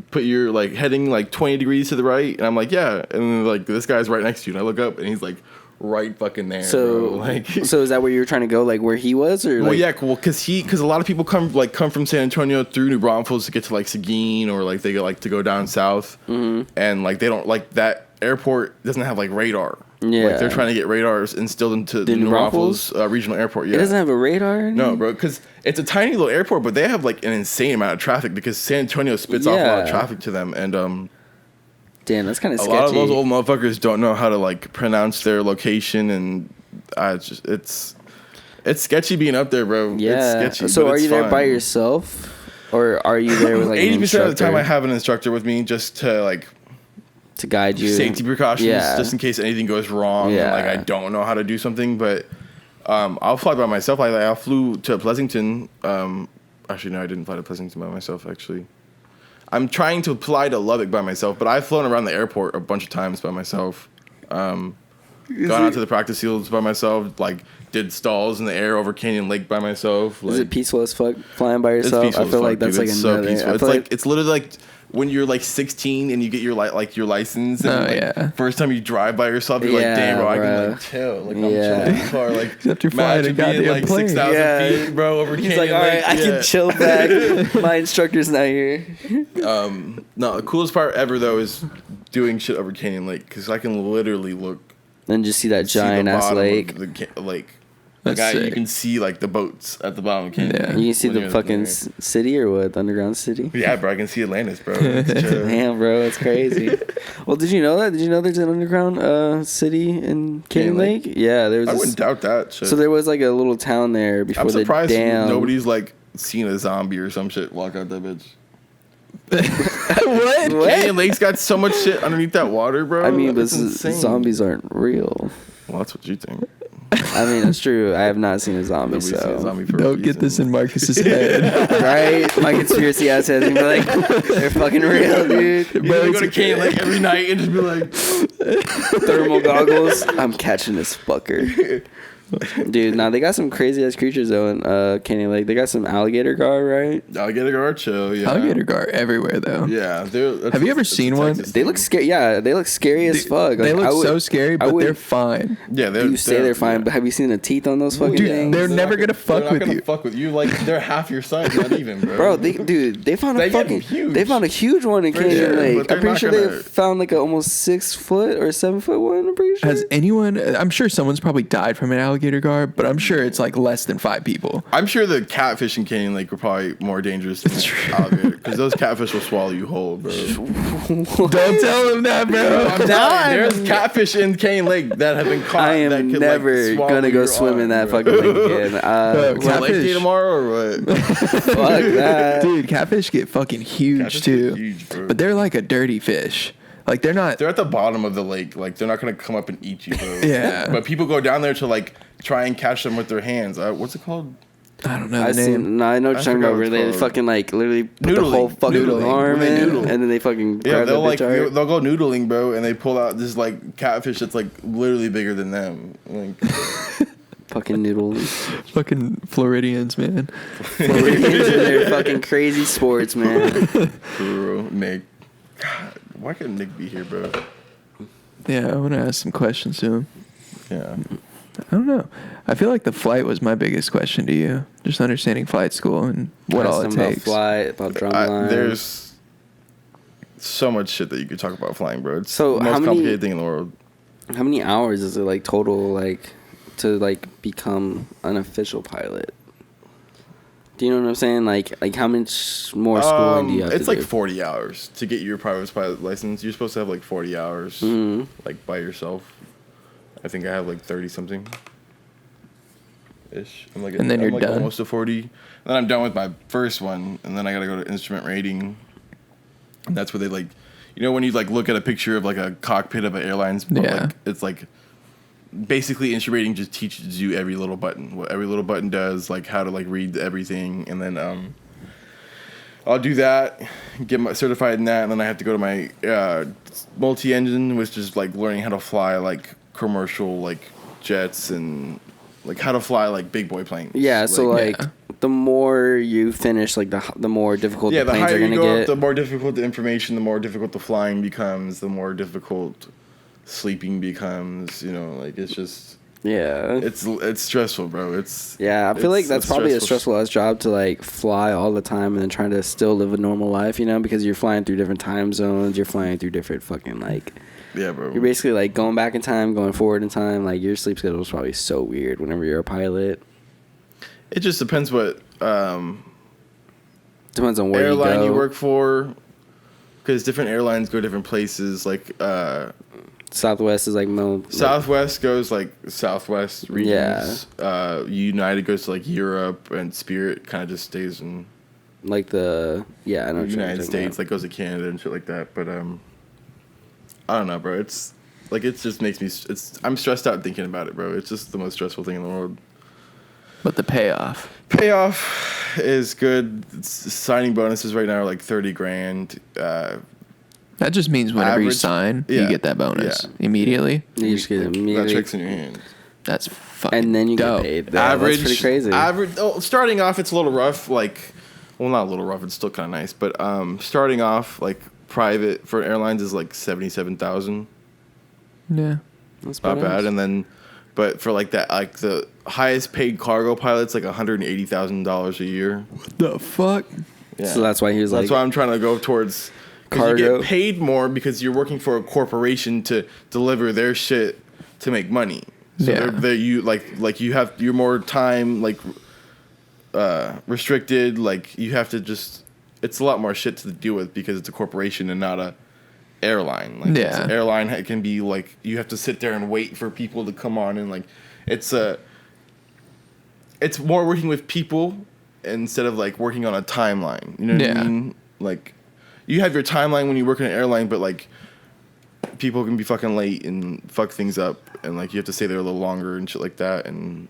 [SPEAKER 2] put your like heading like 20 degrees to the right? And I'm like, yeah. And then like this guy's right next to you. And I look up and he's like right fucking there.
[SPEAKER 3] So
[SPEAKER 2] bro. Like,
[SPEAKER 3] so is that where you were trying to go? Like where he was, or?
[SPEAKER 2] Well,
[SPEAKER 3] like?
[SPEAKER 2] yeah, cool. Because a lot of people come from San Antonio through New Braunfels to get to like Seguin, or like they like to go down south. Mm-hmm. And like they don't like that airport doesn't have like radar. Yeah, like they're trying to get radars instilled into the New Braunfels regional airport. Yeah,
[SPEAKER 3] it doesn't have a radar.
[SPEAKER 2] No, bro, because it's a tiny little airport, but they have like an insane amount of traffic because San Antonio spits off a lot of traffic to them, and
[SPEAKER 3] damn, that's kind of sketchy.
[SPEAKER 2] A lot of those old motherfuckers don't know how to like pronounce their location, and it's sketchy being up there, bro.
[SPEAKER 3] Yeah,
[SPEAKER 2] it's sketchy.
[SPEAKER 3] So are you there by yourself, or are you there with like
[SPEAKER 2] 80% of the time I have an instructor with me just to like.
[SPEAKER 3] To guide you,
[SPEAKER 2] safety precautions, just in case anything goes wrong. Yeah. And, like I don't know how to do something, but I'll fly by myself. I flew to Pleasanton. Actually, no, I didn't fly to Pleasanton by myself. Actually, I'm trying to fly to Lubbock by myself, but I've flown around the airport a bunch of times by myself. Gone out to the practice fields by myself. Like did stalls in the air over Canyon Lake by myself. Like,
[SPEAKER 3] is it peaceful as fuck flying by yourself? I feel like that's like
[SPEAKER 2] so peaceful. It's like it's literally like when you're like 16 and you get your your license. And first time you drive by yourself, you're like, damn, bro, I can like chill. Like I'm chilling in the car. Like
[SPEAKER 1] except you're flying a goddamn
[SPEAKER 2] like
[SPEAKER 1] plane.
[SPEAKER 2] 6,000 feet, bro, over
[SPEAKER 3] He's
[SPEAKER 2] Canyon
[SPEAKER 3] like, all right,
[SPEAKER 2] Lake.
[SPEAKER 3] I can chill back. My instructor's not here.
[SPEAKER 2] No, the coolest part ever though is doing shit over Canyon Lake because I can literally look.
[SPEAKER 3] Then just see that giant ass lake.
[SPEAKER 2] The lake.
[SPEAKER 1] That's
[SPEAKER 2] you can see like the boats at the bottom of Canyon.
[SPEAKER 1] Yeah.
[SPEAKER 3] You can see the fucking city or what? The underground city?
[SPEAKER 2] Yeah, bro, I can see Atlantis, bro.
[SPEAKER 3] Damn, bro, it's crazy. Well, did you know that? Did you know there's an underground city in Canyon Lake? Yeah, there was.
[SPEAKER 2] I wouldn't doubt that shit.
[SPEAKER 3] So there was like a little town there before the dam.
[SPEAKER 2] I'm surprised nobody's like seen a zombie or some shit walk out that bitch.
[SPEAKER 1] What?
[SPEAKER 2] Canyon Lake's got so much shit underneath that water, bro.
[SPEAKER 3] I mean, but
[SPEAKER 2] insane.
[SPEAKER 3] zombies aren't real.
[SPEAKER 2] Well, that's what you think.
[SPEAKER 3] I mean, it's true. I have not seen a zombie,
[SPEAKER 2] Nobody's seen a
[SPEAKER 3] so
[SPEAKER 2] zombie for a
[SPEAKER 1] Don't get
[SPEAKER 2] reason.
[SPEAKER 1] this in Marcus's head.
[SPEAKER 3] right? My conspiracy ass head's gonna be like, they're fucking real, dude.
[SPEAKER 2] You gotta go to Canyon Lake every night and just be like,
[SPEAKER 3] Thermal goggles. I'm catching this fucker. Dude, nah, they got some crazy ass creatures though in Canyon Lake. They got some alligator gar, right?
[SPEAKER 2] alligator gar, chill, yeah.
[SPEAKER 1] Alligator gar everywhere though.
[SPEAKER 2] Yeah.
[SPEAKER 1] Have you ever seen one?
[SPEAKER 3] They look scary. Yeah, they look scary as fuck.
[SPEAKER 1] They
[SPEAKER 3] Like,
[SPEAKER 1] look so scary, but they're fine.
[SPEAKER 2] Yeah,
[SPEAKER 3] You say they're fine, but have you seen the teeth on those fucking
[SPEAKER 1] Dude,
[SPEAKER 3] things?
[SPEAKER 1] they're never gonna fuck with you.
[SPEAKER 2] Fuck with you. Like they're half your size, not even, bro.
[SPEAKER 3] Bro, they found
[SPEAKER 2] They
[SPEAKER 3] a
[SPEAKER 2] get
[SPEAKER 3] fucking
[SPEAKER 2] huge.
[SPEAKER 3] they found a huge one in
[SPEAKER 2] For
[SPEAKER 3] Canyon
[SPEAKER 2] sure,
[SPEAKER 3] Lake.
[SPEAKER 2] but they're
[SPEAKER 3] I'm pretty
[SPEAKER 2] not
[SPEAKER 3] sure they
[SPEAKER 2] gonna-
[SPEAKER 3] found like a almost 6 foot or 7 foot one. I'm pretty sure.
[SPEAKER 1] Has anyone? I'm sure someone's probably died from an alligator gar, but I'm sure it's like less than 5 people.
[SPEAKER 2] I'm sure the catfish in Canyon Lake were probably more dangerous than alligator because those catfish will swallow you whole, bro.
[SPEAKER 1] Don't tell them that, bro.
[SPEAKER 2] I'm telling you, there's catfish in Canyon Lake that have been caught.
[SPEAKER 3] I
[SPEAKER 2] that
[SPEAKER 3] am
[SPEAKER 2] could,
[SPEAKER 3] never
[SPEAKER 2] like, swallow
[SPEAKER 3] gonna go
[SPEAKER 2] your
[SPEAKER 3] swim in
[SPEAKER 2] arm,
[SPEAKER 3] that
[SPEAKER 2] bro.
[SPEAKER 3] fucking lake again.
[SPEAKER 1] Bro,
[SPEAKER 2] What, lake day tomorrow or what?
[SPEAKER 3] Fuck that.
[SPEAKER 1] Dude, catfish get fucking huge
[SPEAKER 2] Catfish
[SPEAKER 1] too.
[SPEAKER 2] get huge, bro.
[SPEAKER 1] But they're like a dirty fish. Like they're not.
[SPEAKER 2] They're at the bottom of the lake. Like they're not gonna come up and eat you, bro.
[SPEAKER 1] Yeah.
[SPEAKER 2] But people go down there to like try and catch them with their hands. What's it called?
[SPEAKER 1] I don't know the
[SPEAKER 3] I
[SPEAKER 1] name.
[SPEAKER 3] I know what you're talking
[SPEAKER 2] forgot
[SPEAKER 3] about.
[SPEAKER 2] what
[SPEAKER 3] Where
[SPEAKER 2] it's
[SPEAKER 3] they
[SPEAKER 2] called.
[SPEAKER 3] fucking like literally put the
[SPEAKER 2] Noodling.
[SPEAKER 3] whole fucking
[SPEAKER 2] Noodling.
[SPEAKER 3] arm
[SPEAKER 2] When they
[SPEAKER 3] in,
[SPEAKER 2] noodle.
[SPEAKER 3] and then they fucking
[SPEAKER 2] Yeah,
[SPEAKER 3] grab
[SPEAKER 2] they'll
[SPEAKER 3] that bitch out.
[SPEAKER 2] they'll go noodling, bro, and they pull out this like catfish that's like literally bigger than them. Like,
[SPEAKER 3] Fucking noodles.
[SPEAKER 1] Fucking Floridians, man.
[SPEAKER 3] Floridians and their fucking crazy sports, man.
[SPEAKER 2] for real, Nick. God, why couldn't Nick be here, bro?
[SPEAKER 1] Yeah, I want to ask some questions to him.
[SPEAKER 2] Yeah.
[SPEAKER 1] I don't know. I feel like the flight was my biggest question to you. Just understanding flight school and what all it
[SPEAKER 3] Ask them
[SPEAKER 1] takes.
[SPEAKER 3] About flight, about drumline.
[SPEAKER 2] There's so much shit that you could talk about flying, bro. It's
[SPEAKER 3] So
[SPEAKER 2] the
[SPEAKER 3] how
[SPEAKER 2] most
[SPEAKER 3] many-
[SPEAKER 2] complicated thing in the world.
[SPEAKER 3] How many hours is it like total like to like become an official pilot? Do you know what I'm saying? Like how much more schooling do you have
[SPEAKER 2] It's
[SPEAKER 3] to
[SPEAKER 2] like
[SPEAKER 3] do?
[SPEAKER 2] 40 hours to get your private pilot license. You're supposed to have like 40 hours,
[SPEAKER 3] Mhm.
[SPEAKER 2] like by yourself. I think I have like 30 something. Ish.
[SPEAKER 1] And then you're
[SPEAKER 2] like
[SPEAKER 1] done?
[SPEAKER 2] Almost to 40. Then I'm done with my first one, and then I gotta go to instrument rating. And that's where they like, you know, when you like look at a picture of like a cockpit of an airline's, but
[SPEAKER 1] Yeah.
[SPEAKER 2] like it's like basically instrument rating just teaches you every little button, what every little button does, like how to like read everything, and then I'll do that, get my certified in that, and then I have to go to my multi-engine, which is like learning how to fly like commercial like jets and like how to fly like big boy planes.
[SPEAKER 3] Yeah, so like
[SPEAKER 1] yeah.
[SPEAKER 3] the more you finish, like the more difficult
[SPEAKER 2] yeah,
[SPEAKER 3] the
[SPEAKER 2] the
[SPEAKER 3] planes
[SPEAKER 2] higher
[SPEAKER 3] are
[SPEAKER 2] you
[SPEAKER 3] gonna
[SPEAKER 2] go
[SPEAKER 3] get.
[SPEAKER 2] up, the more difficult the information, the more difficult the flying becomes, the more difficult sleeping becomes. You know, like it's just
[SPEAKER 3] Yeah.
[SPEAKER 2] it's stressful, bro. It's
[SPEAKER 3] Yeah, I feel like
[SPEAKER 2] it's
[SPEAKER 3] that's probably a stressful ass job to like fly all the time and then trying to still live a normal life, you know, because you're flying through different time zones, you're flying through different fucking like
[SPEAKER 2] Yeah, bro.
[SPEAKER 3] you're basically like going back in time, going forward in time. Like your sleep schedule is probably so weird whenever you're a pilot.
[SPEAKER 2] It just depends what
[SPEAKER 3] Depends on where
[SPEAKER 2] airline
[SPEAKER 3] you
[SPEAKER 2] you
[SPEAKER 3] go.
[SPEAKER 2] work for, because different airlines go different places. Like
[SPEAKER 3] Southwest is like
[SPEAKER 2] Southwest goes like Southwest regions. United goes to like Europe, and Spirit kind of just stays in
[SPEAKER 3] like the I know what you're
[SPEAKER 2] United
[SPEAKER 3] talking
[SPEAKER 2] States.
[SPEAKER 3] about.
[SPEAKER 2] Like goes to Canada and shit like that. But I don't know, bro. It's like it just makes me. I'm stressed out thinking about it, bro. It's just the most stressful thing in the world.
[SPEAKER 1] But the payoff.
[SPEAKER 2] Payoff is good. Signing bonuses right now are like $30,000.
[SPEAKER 1] That just means whenever you
[SPEAKER 2] Average-
[SPEAKER 1] sign, you
[SPEAKER 2] yeah.
[SPEAKER 1] get that bonus
[SPEAKER 2] Yeah.
[SPEAKER 1] immediately.
[SPEAKER 3] You just get it
[SPEAKER 2] That
[SPEAKER 3] immediately,
[SPEAKER 2] checks in your hand.
[SPEAKER 1] That's fucking
[SPEAKER 3] and then you
[SPEAKER 1] dope.
[SPEAKER 3] get paid. That's pretty crazy.
[SPEAKER 2] Average. Oh, starting off, it's a little rough. Like well, not a little rough. It's still kind of nice, but starting off like private for airlines is like 77,000.
[SPEAKER 1] Yeah.
[SPEAKER 3] That's
[SPEAKER 2] Not
[SPEAKER 3] pretty
[SPEAKER 2] bad.
[SPEAKER 3] nice.
[SPEAKER 2] And then, but for like that, like the highest paid cargo pilot's like $180,000 a year.
[SPEAKER 1] What the fuck?
[SPEAKER 2] Yeah.
[SPEAKER 3] So that's why he was
[SPEAKER 2] That's
[SPEAKER 3] like,
[SPEAKER 2] why I'm trying to go towards 'cause
[SPEAKER 3] cargo.
[SPEAKER 2] You get paid more because you're working for a corporation to deliver their shit to make money. So
[SPEAKER 1] Yeah.
[SPEAKER 2] you're more time like restricted. Like you have to just, it's a lot more shit to deal with because it's a corporation and not a airline. Like
[SPEAKER 1] Yeah.
[SPEAKER 2] it's an airline, it can be like you have to sit there and wait for people to come on, and like it's more working with people instead of like working on a timeline. You know what I mean? Like you have your timeline when you work in an airline, but like people can be fucking late and fuck things up, and like you have to stay there a little longer and shit like that, and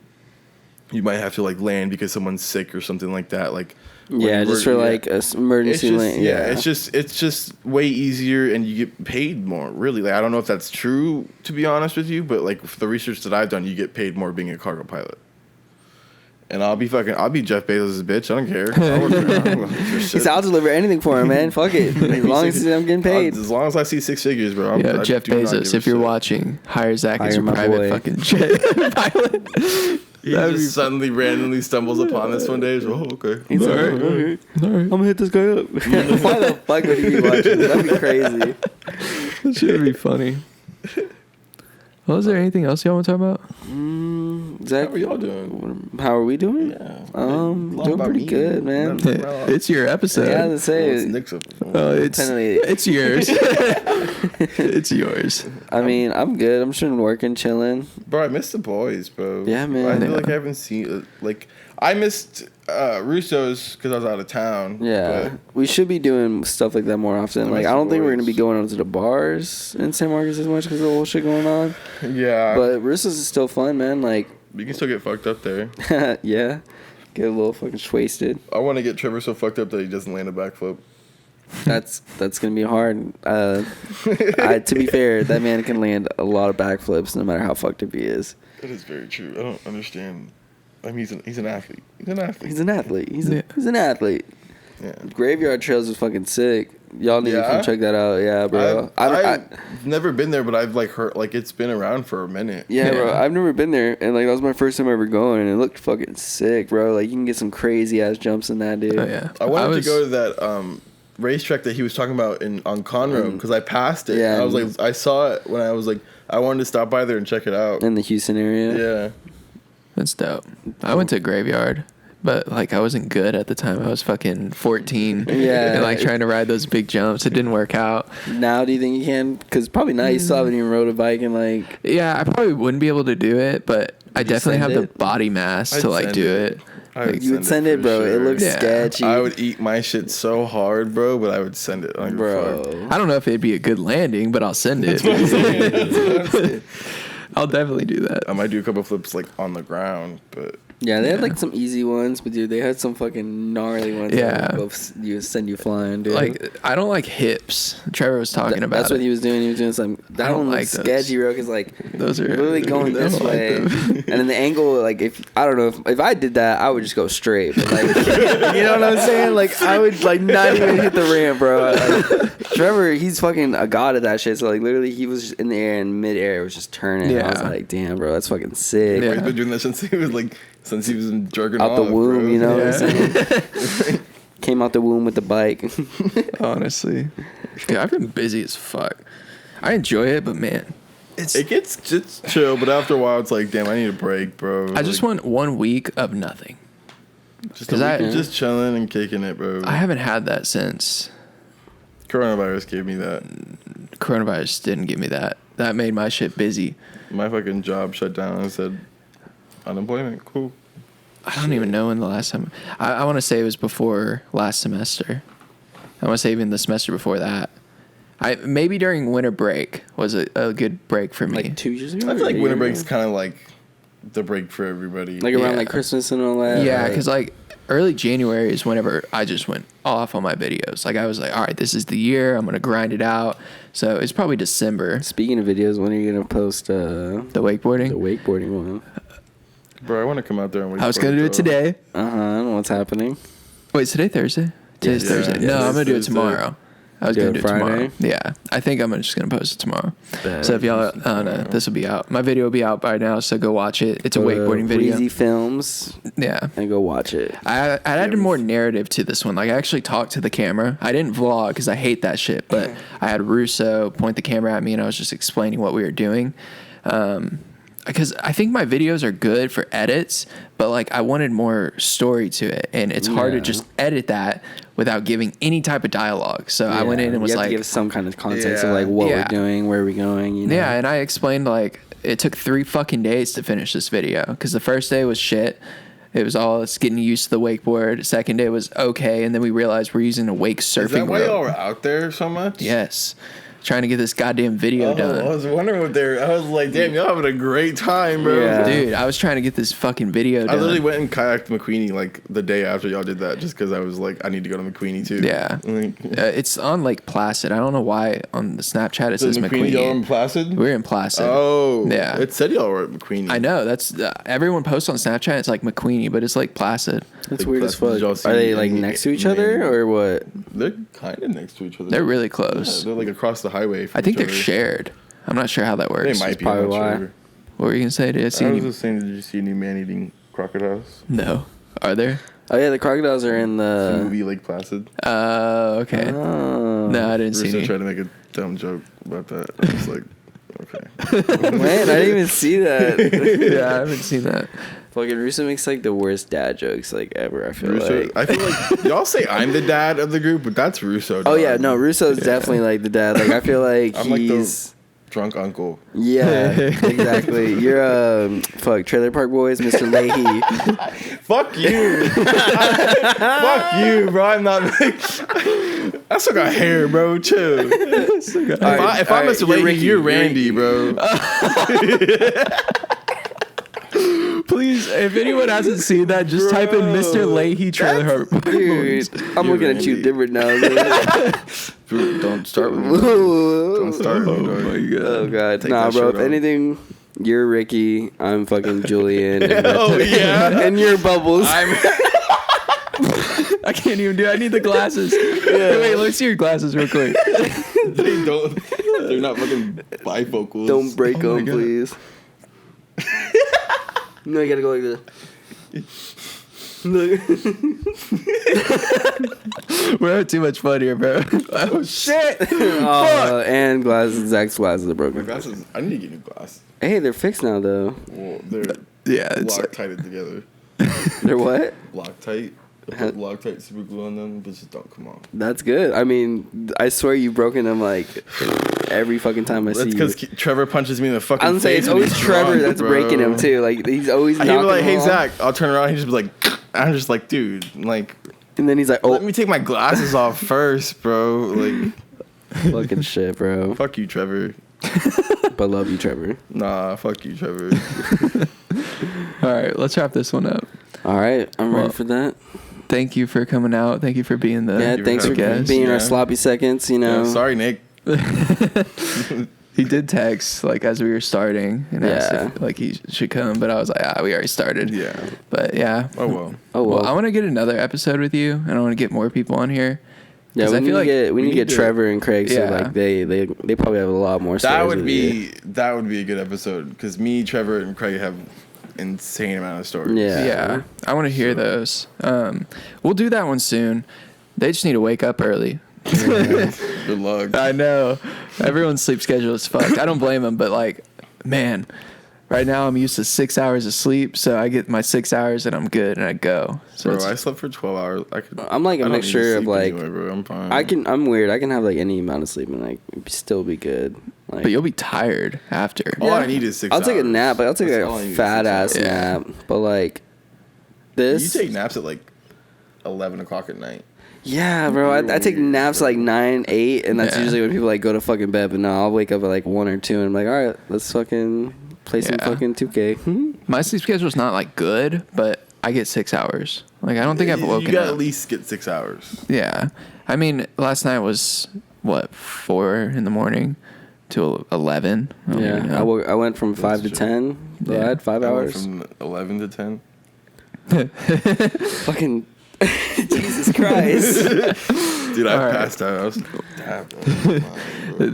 [SPEAKER 2] you might have to like land because someone's sick or something like that. Like
[SPEAKER 3] yeah, just for like a emergency lane. Yeah,
[SPEAKER 2] it's just way easier, and you get paid more. Really, like I don't know if that's true to be honest with you, but like for the research that I've done, you get paid more being a cargo pilot. And I'll be Jeff Bezos' bitch. I don't care.
[SPEAKER 3] he said, I'll deliver anything for him, man. Fuck it. As long as I'm getting paid.
[SPEAKER 2] As long as I see 6 figures, bro.
[SPEAKER 1] Yeah, Jeff Bezos, if you're watching, hire Zach as your private fucking jet pilot.
[SPEAKER 2] He just suddenly randomly stumbles upon this one day. He's like, oh, okay.
[SPEAKER 3] He's like,
[SPEAKER 1] All right.
[SPEAKER 3] I'm gonna hit this guy up. Why the fuck would he be watching? That'd be crazy.
[SPEAKER 1] That should be funny. Well, is there anything else y'all want to talk about?
[SPEAKER 3] Zach,
[SPEAKER 2] How are y'all doing?
[SPEAKER 3] How are we doing?
[SPEAKER 2] Yeah.
[SPEAKER 3] Doing pretty good, man.
[SPEAKER 1] It's your episode.
[SPEAKER 3] Yeah, to say.
[SPEAKER 2] It's
[SPEAKER 1] It's yours. It's yours.
[SPEAKER 3] I mean, I'm good. I'm just been working, chilling.
[SPEAKER 2] Bro, I missed the boys, bro.
[SPEAKER 3] Yeah, man.
[SPEAKER 2] I feel like I haven't seen like I missed Russo's because I was out of town.
[SPEAKER 3] Yeah, we should be doing stuff like that more often. Like, I don't think we're gonna be going out to the bars in San Marcos as much because of the whole shit going on.
[SPEAKER 2] Yeah,
[SPEAKER 3] but Russo's is still fun, man. Like,
[SPEAKER 2] you can still get fucked up there.
[SPEAKER 3] yeah, get a little fucking wasted.
[SPEAKER 2] I want to get Trevor so fucked up that he doesn't land a backflip.
[SPEAKER 3] That's gonna be hard. To be fair, that man can land a lot of backflips no matter how fucked up he is.
[SPEAKER 2] That is very true. I don't understand. I mean, he's an athlete. He's an athlete.
[SPEAKER 3] He's an athlete. He's an athlete.
[SPEAKER 2] Yeah.
[SPEAKER 3] Graveyard Trails is fucking sick. Y'all need to come check that out. Yeah, bro.
[SPEAKER 2] I've never been there, but I've like heard like it's been around for a minute.
[SPEAKER 3] Yeah, bro. I've never been there, and like that was my first time ever going, and it looked fucking sick, bro. Like you can get some crazy ass jumps in that, dude.
[SPEAKER 1] Oh yeah.
[SPEAKER 2] I wanted to go to that racetrack that he was talking about on Conroe because I passed it.
[SPEAKER 3] Yeah,
[SPEAKER 2] I was like, I saw it when I was like, I wanted to stop by there and check it out.
[SPEAKER 3] In the Houston area.
[SPEAKER 2] Yeah.
[SPEAKER 1] That's dope. I went to Graveyard, but like I wasn't good at the time. I was fucking 14.
[SPEAKER 3] Yeah.
[SPEAKER 1] And like trying to ride those big jumps. It didn't work out.
[SPEAKER 3] Now, do you think you can? Because probably not. You still haven't even rode a bike and like.
[SPEAKER 1] Yeah, I probably wouldn't be able to do it, but I definitely have the
[SPEAKER 3] it?
[SPEAKER 1] body mass to like do it.
[SPEAKER 3] You would send it, bro.
[SPEAKER 2] for
[SPEAKER 3] It
[SPEAKER 2] sure.
[SPEAKER 3] looks
[SPEAKER 1] Yeah.
[SPEAKER 3] sketchy.
[SPEAKER 2] I would eat my shit so hard, bro, but I would send it. Like,
[SPEAKER 3] bro.
[SPEAKER 2] fuck.
[SPEAKER 1] I don't know if it'd be a good landing, but I'll send it. I'll definitely do that.
[SPEAKER 2] I might do a couple flips like on the ground, but
[SPEAKER 3] Yeah, they had like some easy ones, but dude, they had some fucking gnarly ones.
[SPEAKER 1] Yeah.
[SPEAKER 3] That would go send you flying, dude.
[SPEAKER 1] Like I don't like hips. Trevor was talking about
[SPEAKER 3] That's what
[SPEAKER 1] it.
[SPEAKER 3] he was doing. He was doing some. That
[SPEAKER 1] don't
[SPEAKER 3] one
[SPEAKER 1] like
[SPEAKER 3] looks
[SPEAKER 1] those.
[SPEAKER 3] sketchy, bro. Because like
[SPEAKER 1] Those are
[SPEAKER 3] literally going
[SPEAKER 1] I
[SPEAKER 3] this
[SPEAKER 1] don't like
[SPEAKER 3] way,
[SPEAKER 1] them.
[SPEAKER 3] and then the angle, like if I don't know if I did that, I would just go straight. But like, you know what I'm saying? Like I would like not even hit the ramp, bro. Like, Trevor, he's fucking a god at that shit. So like literally, he was just in the air and midair it was just turning.
[SPEAKER 1] Yeah.
[SPEAKER 3] I was like, damn, bro, that's fucking sick.
[SPEAKER 1] Yeah.
[SPEAKER 2] he's been doing that since he was jerking
[SPEAKER 3] Out
[SPEAKER 2] off,
[SPEAKER 3] the womb,
[SPEAKER 2] bro.
[SPEAKER 3] you know
[SPEAKER 1] Yeah.
[SPEAKER 3] what I'm saying? Came out the womb with the bike.
[SPEAKER 1] Honestly. Yeah, I've been busy as fuck. I enjoy it, but man,
[SPEAKER 2] It gets just chill, but after a while, it's like, damn, I need a break, bro.
[SPEAKER 1] I just want 1 week of nothing.
[SPEAKER 2] just
[SPEAKER 1] 'cause I-
[SPEAKER 2] just chilling and kicking it, bro.
[SPEAKER 1] I haven't had that since
[SPEAKER 2] Coronavirus gave me that.
[SPEAKER 1] coronavirus didn't give me that. That made my shit busy.
[SPEAKER 2] My fucking job shut down and said unemployment. Cool.
[SPEAKER 1] I don't even know when the last time. I want to say it was before last semester. I want to say even the semester before that. Maybe during winter break was a good break for me.
[SPEAKER 3] Like 2 years ago.
[SPEAKER 2] I feel like
[SPEAKER 3] or a
[SPEAKER 2] winter
[SPEAKER 3] year
[SPEAKER 2] break's
[SPEAKER 3] ago?
[SPEAKER 2] kind of like the break for everybody.
[SPEAKER 3] Like around
[SPEAKER 1] Yeah.
[SPEAKER 3] like Christmas and all that.
[SPEAKER 1] Yeah,
[SPEAKER 3] or-
[SPEAKER 1] because like early January is whenever I just went off on my videos. Like I was like, all right, this is the year. I'm gonna grind it out. So it's probably December.
[SPEAKER 3] Speaking of videos, when are you gonna post
[SPEAKER 1] The wakeboarding.
[SPEAKER 3] the wakeboarding one?
[SPEAKER 2] Bro, I want to come out there and wait.
[SPEAKER 1] I was gonna do it today.
[SPEAKER 3] I don't know what's happening.
[SPEAKER 1] Wait, is today Thursday? Today's Thursday.
[SPEAKER 2] Yeah,
[SPEAKER 1] No, I'm gonna do it
[SPEAKER 2] Thursday.
[SPEAKER 1] tomorrow. I was gonna do it
[SPEAKER 3] Friday?
[SPEAKER 1] tomorrow. Yeah, I think I'm just gonna post it tomorrow.
[SPEAKER 3] Bet.
[SPEAKER 1] So if y'all, this will be out. My video will be out by now, so go watch it. It's a wakeboarding video.
[SPEAKER 3] Breezy Films.
[SPEAKER 1] Yeah,
[SPEAKER 3] And go watch it.
[SPEAKER 1] I added more narrative to this one. Like I actually talked to the camera. I didn't vlog because I hate that shit. But I had Russo point the camera at me, and I was just explaining what we were doing. Because I think my videos are good for edits, but like I wanted more story to it, and it's hard to just edit that without giving any type of dialogue. So I went in and was
[SPEAKER 3] you have
[SPEAKER 1] like,
[SPEAKER 3] to give some kind of context of like what we're doing, where we're going. You know?
[SPEAKER 1] yeah, and I explained like it took 3 fucking days to finish this video because the first day was shit. It was all us getting used to the wakeboard. Second day was okay, and then we realized we're using a wake surfing.
[SPEAKER 2] Is that why
[SPEAKER 1] rope.
[SPEAKER 2] y'all were out there so much?
[SPEAKER 1] Yes. Trying to get this goddamn video done.
[SPEAKER 2] I was wondering what I was like, damn, y'all having a great time, bro.
[SPEAKER 3] Yeah.
[SPEAKER 1] Dude, I was trying to get this fucking video done.
[SPEAKER 2] I literally went and kayaked McQueenie like the day after y'all did that, just because I was like, I need to go to McQueenie too.
[SPEAKER 1] Yeah.
[SPEAKER 2] Like,
[SPEAKER 1] It's on Lake Placid. I don't know why on the Snapchat it says
[SPEAKER 2] McQueenie. Y'all in
[SPEAKER 1] McQueenie.
[SPEAKER 2] Placid?
[SPEAKER 1] We're in Placid.
[SPEAKER 2] Oh.
[SPEAKER 1] Yeah.
[SPEAKER 2] It said y'all were at McQueenie.
[SPEAKER 1] I know. That's everyone posts on Snapchat. It's like McQueenie, but it's Lake Placid.
[SPEAKER 3] That's
[SPEAKER 2] Like,
[SPEAKER 3] weird as fuck.
[SPEAKER 2] did y'all see
[SPEAKER 3] Are they like
[SPEAKER 2] any
[SPEAKER 3] next to each other
[SPEAKER 2] man-
[SPEAKER 3] or what?
[SPEAKER 2] They're kind of next to each other.
[SPEAKER 1] They're really
[SPEAKER 2] Yeah,
[SPEAKER 1] close.
[SPEAKER 2] they're like across the highway. From
[SPEAKER 1] I think
[SPEAKER 2] each
[SPEAKER 1] they're
[SPEAKER 2] other.
[SPEAKER 1] shared. I'm not sure how that works.
[SPEAKER 2] They might be.
[SPEAKER 3] probably
[SPEAKER 2] I'm not
[SPEAKER 3] why.
[SPEAKER 2] sure.
[SPEAKER 1] What were you gonna say? Did I see
[SPEAKER 2] I was
[SPEAKER 1] any?
[SPEAKER 2] just saying, did you see any man-eating crocodiles?
[SPEAKER 1] No. Are there?
[SPEAKER 3] Oh yeah, the crocodiles are in
[SPEAKER 2] The
[SPEAKER 3] the.
[SPEAKER 2] movie Lake Placid.
[SPEAKER 1] Okay.
[SPEAKER 3] Oh.
[SPEAKER 1] No, I didn't see
[SPEAKER 2] Russo
[SPEAKER 1] any.
[SPEAKER 2] tried to make a dumb joke about that. I was like, okay.
[SPEAKER 3] Man, I didn't even see that.
[SPEAKER 1] Yeah, I haven't seen that.
[SPEAKER 3] Fucking Russo makes like the worst dad jokes like ever. I feel
[SPEAKER 2] Russo,
[SPEAKER 3] like.
[SPEAKER 2] I feel like y'all say I'm the dad of the group, but that's Russo.
[SPEAKER 3] Oh
[SPEAKER 2] dog.
[SPEAKER 3] yeah, no, Russo's definitely like the dad. Like I feel like
[SPEAKER 2] I'm like the
[SPEAKER 3] he's.
[SPEAKER 2] drunk uncle.
[SPEAKER 3] Yeah, exactly. You're fuck Trailer Park Boys, Mr. Leahy.
[SPEAKER 2] Fuck you. Fuck you, bro. I'm not. I still got hair, bro. Chill. If I'm Mr. Leahy, you're Randy, bro.
[SPEAKER 1] Please, if anyone hasn't seen that, just type in Mr. Leahy Trailer Park Boys.
[SPEAKER 3] Dude, I'm looking at you
[SPEAKER 2] Randy.
[SPEAKER 3] different now. Dude.
[SPEAKER 2] Dude, don't start with me. Don't start with me,
[SPEAKER 1] Oh
[SPEAKER 2] dog.
[SPEAKER 1] my god.
[SPEAKER 3] Oh god,
[SPEAKER 2] Take
[SPEAKER 3] nah,
[SPEAKER 2] that
[SPEAKER 3] bro.
[SPEAKER 2] shirt
[SPEAKER 3] If
[SPEAKER 2] off.
[SPEAKER 3] anything, you're Ricky. I'm fucking Julian. And
[SPEAKER 2] Oh, yeah.
[SPEAKER 3] and you're Bubbles.
[SPEAKER 1] I can't even do it. I need the glasses. Wait, let's see your glasses real quick.
[SPEAKER 2] They don't. They're not fucking bifocals.
[SPEAKER 3] Don't break
[SPEAKER 1] Oh my
[SPEAKER 3] them,
[SPEAKER 1] God.
[SPEAKER 3] please. No, you gotta go like this. Look.
[SPEAKER 1] We're having too much fun here, bro. Oh shit!
[SPEAKER 3] Oh, and glasses. Zach's glasses are
[SPEAKER 2] My
[SPEAKER 3] broken.
[SPEAKER 2] glasses. I need to get new glasses.
[SPEAKER 3] Hey, they're fixed now though.
[SPEAKER 2] Well, they're
[SPEAKER 1] Yeah, it's
[SPEAKER 2] Loctited together.
[SPEAKER 3] They're what?
[SPEAKER 2] Loctite. I put Loctite super glue on them, but just don't come off.
[SPEAKER 3] That's good. I mean, I swear you've broken them like every fucking time I see
[SPEAKER 2] That's
[SPEAKER 3] you.
[SPEAKER 2] because Trevor punches me in the fucking
[SPEAKER 3] I'm saying
[SPEAKER 2] face.
[SPEAKER 3] it's
[SPEAKER 2] when
[SPEAKER 3] always
[SPEAKER 2] he's
[SPEAKER 3] Trevor
[SPEAKER 2] drunk,
[SPEAKER 3] that's
[SPEAKER 2] bro.
[SPEAKER 3] breaking them too. Like he's always
[SPEAKER 2] He'd be
[SPEAKER 3] knocking
[SPEAKER 2] like,
[SPEAKER 3] them
[SPEAKER 2] "Hey
[SPEAKER 3] off.
[SPEAKER 2] Zach," I'll turn around. He'd just be like, I'm just like, dude, like,
[SPEAKER 3] And then he's like, "Oh,
[SPEAKER 2] let me take my glasses off first, bro. Like,
[SPEAKER 3] fucking shit, bro."
[SPEAKER 2] fuck you, Trevor.
[SPEAKER 3] But love you, Trevor.
[SPEAKER 2] Nah, fuck you, Trevor.
[SPEAKER 1] All right, let's wrap this one up.
[SPEAKER 3] All right, I'm
[SPEAKER 1] Well,
[SPEAKER 3] ready for that.
[SPEAKER 1] Thank you for coming out. Thank you for being the
[SPEAKER 3] Yeah,
[SPEAKER 2] you
[SPEAKER 3] thanks for
[SPEAKER 2] for having me.
[SPEAKER 3] being our
[SPEAKER 2] Yeah.
[SPEAKER 3] sloppy seconds. You know,
[SPEAKER 2] Yeah, sorry, Nick.
[SPEAKER 1] He did text like as we were starting and asked
[SPEAKER 3] Yeah.
[SPEAKER 1] if like he should come, but I was like, we already started.
[SPEAKER 2] Yeah.
[SPEAKER 1] But yeah.
[SPEAKER 2] Oh well.
[SPEAKER 3] Oh
[SPEAKER 1] Well,
[SPEAKER 3] well.
[SPEAKER 1] I want to get another episode with you, and I want to get more people on here.
[SPEAKER 3] Yeah,
[SPEAKER 1] 'Cause
[SPEAKER 3] we
[SPEAKER 1] I
[SPEAKER 3] need
[SPEAKER 1] feel
[SPEAKER 3] to
[SPEAKER 1] like
[SPEAKER 3] get we need to get
[SPEAKER 2] to-
[SPEAKER 3] Trevor and Craig. So
[SPEAKER 1] Yeah.
[SPEAKER 3] like they probably have a lot more.
[SPEAKER 2] That
[SPEAKER 3] stories
[SPEAKER 2] would
[SPEAKER 3] with you.
[SPEAKER 2] be a good episode because me, Trevor, and Craig have insane amount of stories.
[SPEAKER 3] Yeah.
[SPEAKER 1] Yeah, I want to hear those. We'll do that one soon. They just need to wake up early.
[SPEAKER 2] Good luck.
[SPEAKER 1] I know. Everyone's sleep schedule is fucked. I don't blame them, but like, man, right now I'm used to 6 hours of sleep, so I get my 6 hours and I'm good and I go. So
[SPEAKER 2] Bro,
[SPEAKER 1] it's-
[SPEAKER 2] I slept for 12 hours.
[SPEAKER 3] I'm like a
[SPEAKER 2] I don't need to
[SPEAKER 3] mixture of
[SPEAKER 2] sleep
[SPEAKER 3] like
[SPEAKER 2] anyway, bro. I'm fine.
[SPEAKER 3] I'm weird. I can have like any amount of sleep and like still be good. Like
[SPEAKER 1] but you'll be tired after.
[SPEAKER 2] All I need is 6
[SPEAKER 3] I'll
[SPEAKER 2] hours.
[SPEAKER 3] take a nap. Like, I'll take
[SPEAKER 2] That's all I
[SPEAKER 3] like
[SPEAKER 2] need
[SPEAKER 3] a
[SPEAKER 2] is
[SPEAKER 3] fat
[SPEAKER 2] 6
[SPEAKER 3] ass
[SPEAKER 2] hours.
[SPEAKER 1] Yeah.
[SPEAKER 3] nap. But like this,
[SPEAKER 2] You take naps at like 11 o'clock at night.
[SPEAKER 3] yeah, bro. I take
[SPEAKER 2] You're
[SPEAKER 3] naps like 9, 8, and that's
[SPEAKER 1] Yeah.
[SPEAKER 3] usually when people like go to fucking bed. But no, I'll wake up at like 1 or 2, and I'm like, all right, let's fucking play some
[SPEAKER 1] Yeah.
[SPEAKER 3] fucking 2K.
[SPEAKER 1] My sleep schedule's not like good, but I get 6 hours. Like I don't think I've woken
[SPEAKER 2] You gotta
[SPEAKER 1] up.
[SPEAKER 2] at least get 6 hours.
[SPEAKER 1] Yeah, I mean, last night was what 4 in the morning to 11. I don't even
[SPEAKER 3] Yeah,
[SPEAKER 1] know.
[SPEAKER 3] I went from 5 to
[SPEAKER 2] true.
[SPEAKER 3] 10. So
[SPEAKER 1] Yeah.
[SPEAKER 3] I had 5
[SPEAKER 2] I went
[SPEAKER 3] hours.
[SPEAKER 2] from 11 to 10.
[SPEAKER 3] Fucking Jesus Christ.
[SPEAKER 2] Dude, I
[SPEAKER 1] All right.
[SPEAKER 2] passed out. I was damn, bro.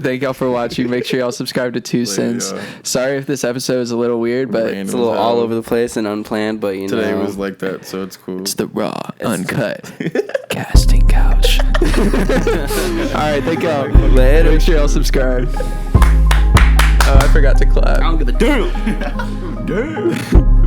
[SPEAKER 1] Thank y'all for watching. Make sure y'all subscribe to Two Cents.
[SPEAKER 2] yeah.
[SPEAKER 1] Sorry if this episode is a little weird, but
[SPEAKER 2] Random.
[SPEAKER 3] It's a little all over the place and unplanned, but you know.
[SPEAKER 2] Today was like that, so it's cool.
[SPEAKER 1] it's the raw, uncut casting couch. All right, thank y'all.
[SPEAKER 3] Later.
[SPEAKER 1] Make sure y'all subscribe. Oh, I forgot to clap.
[SPEAKER 3] I don't give a damn.
[SPEAKER 1] Damn.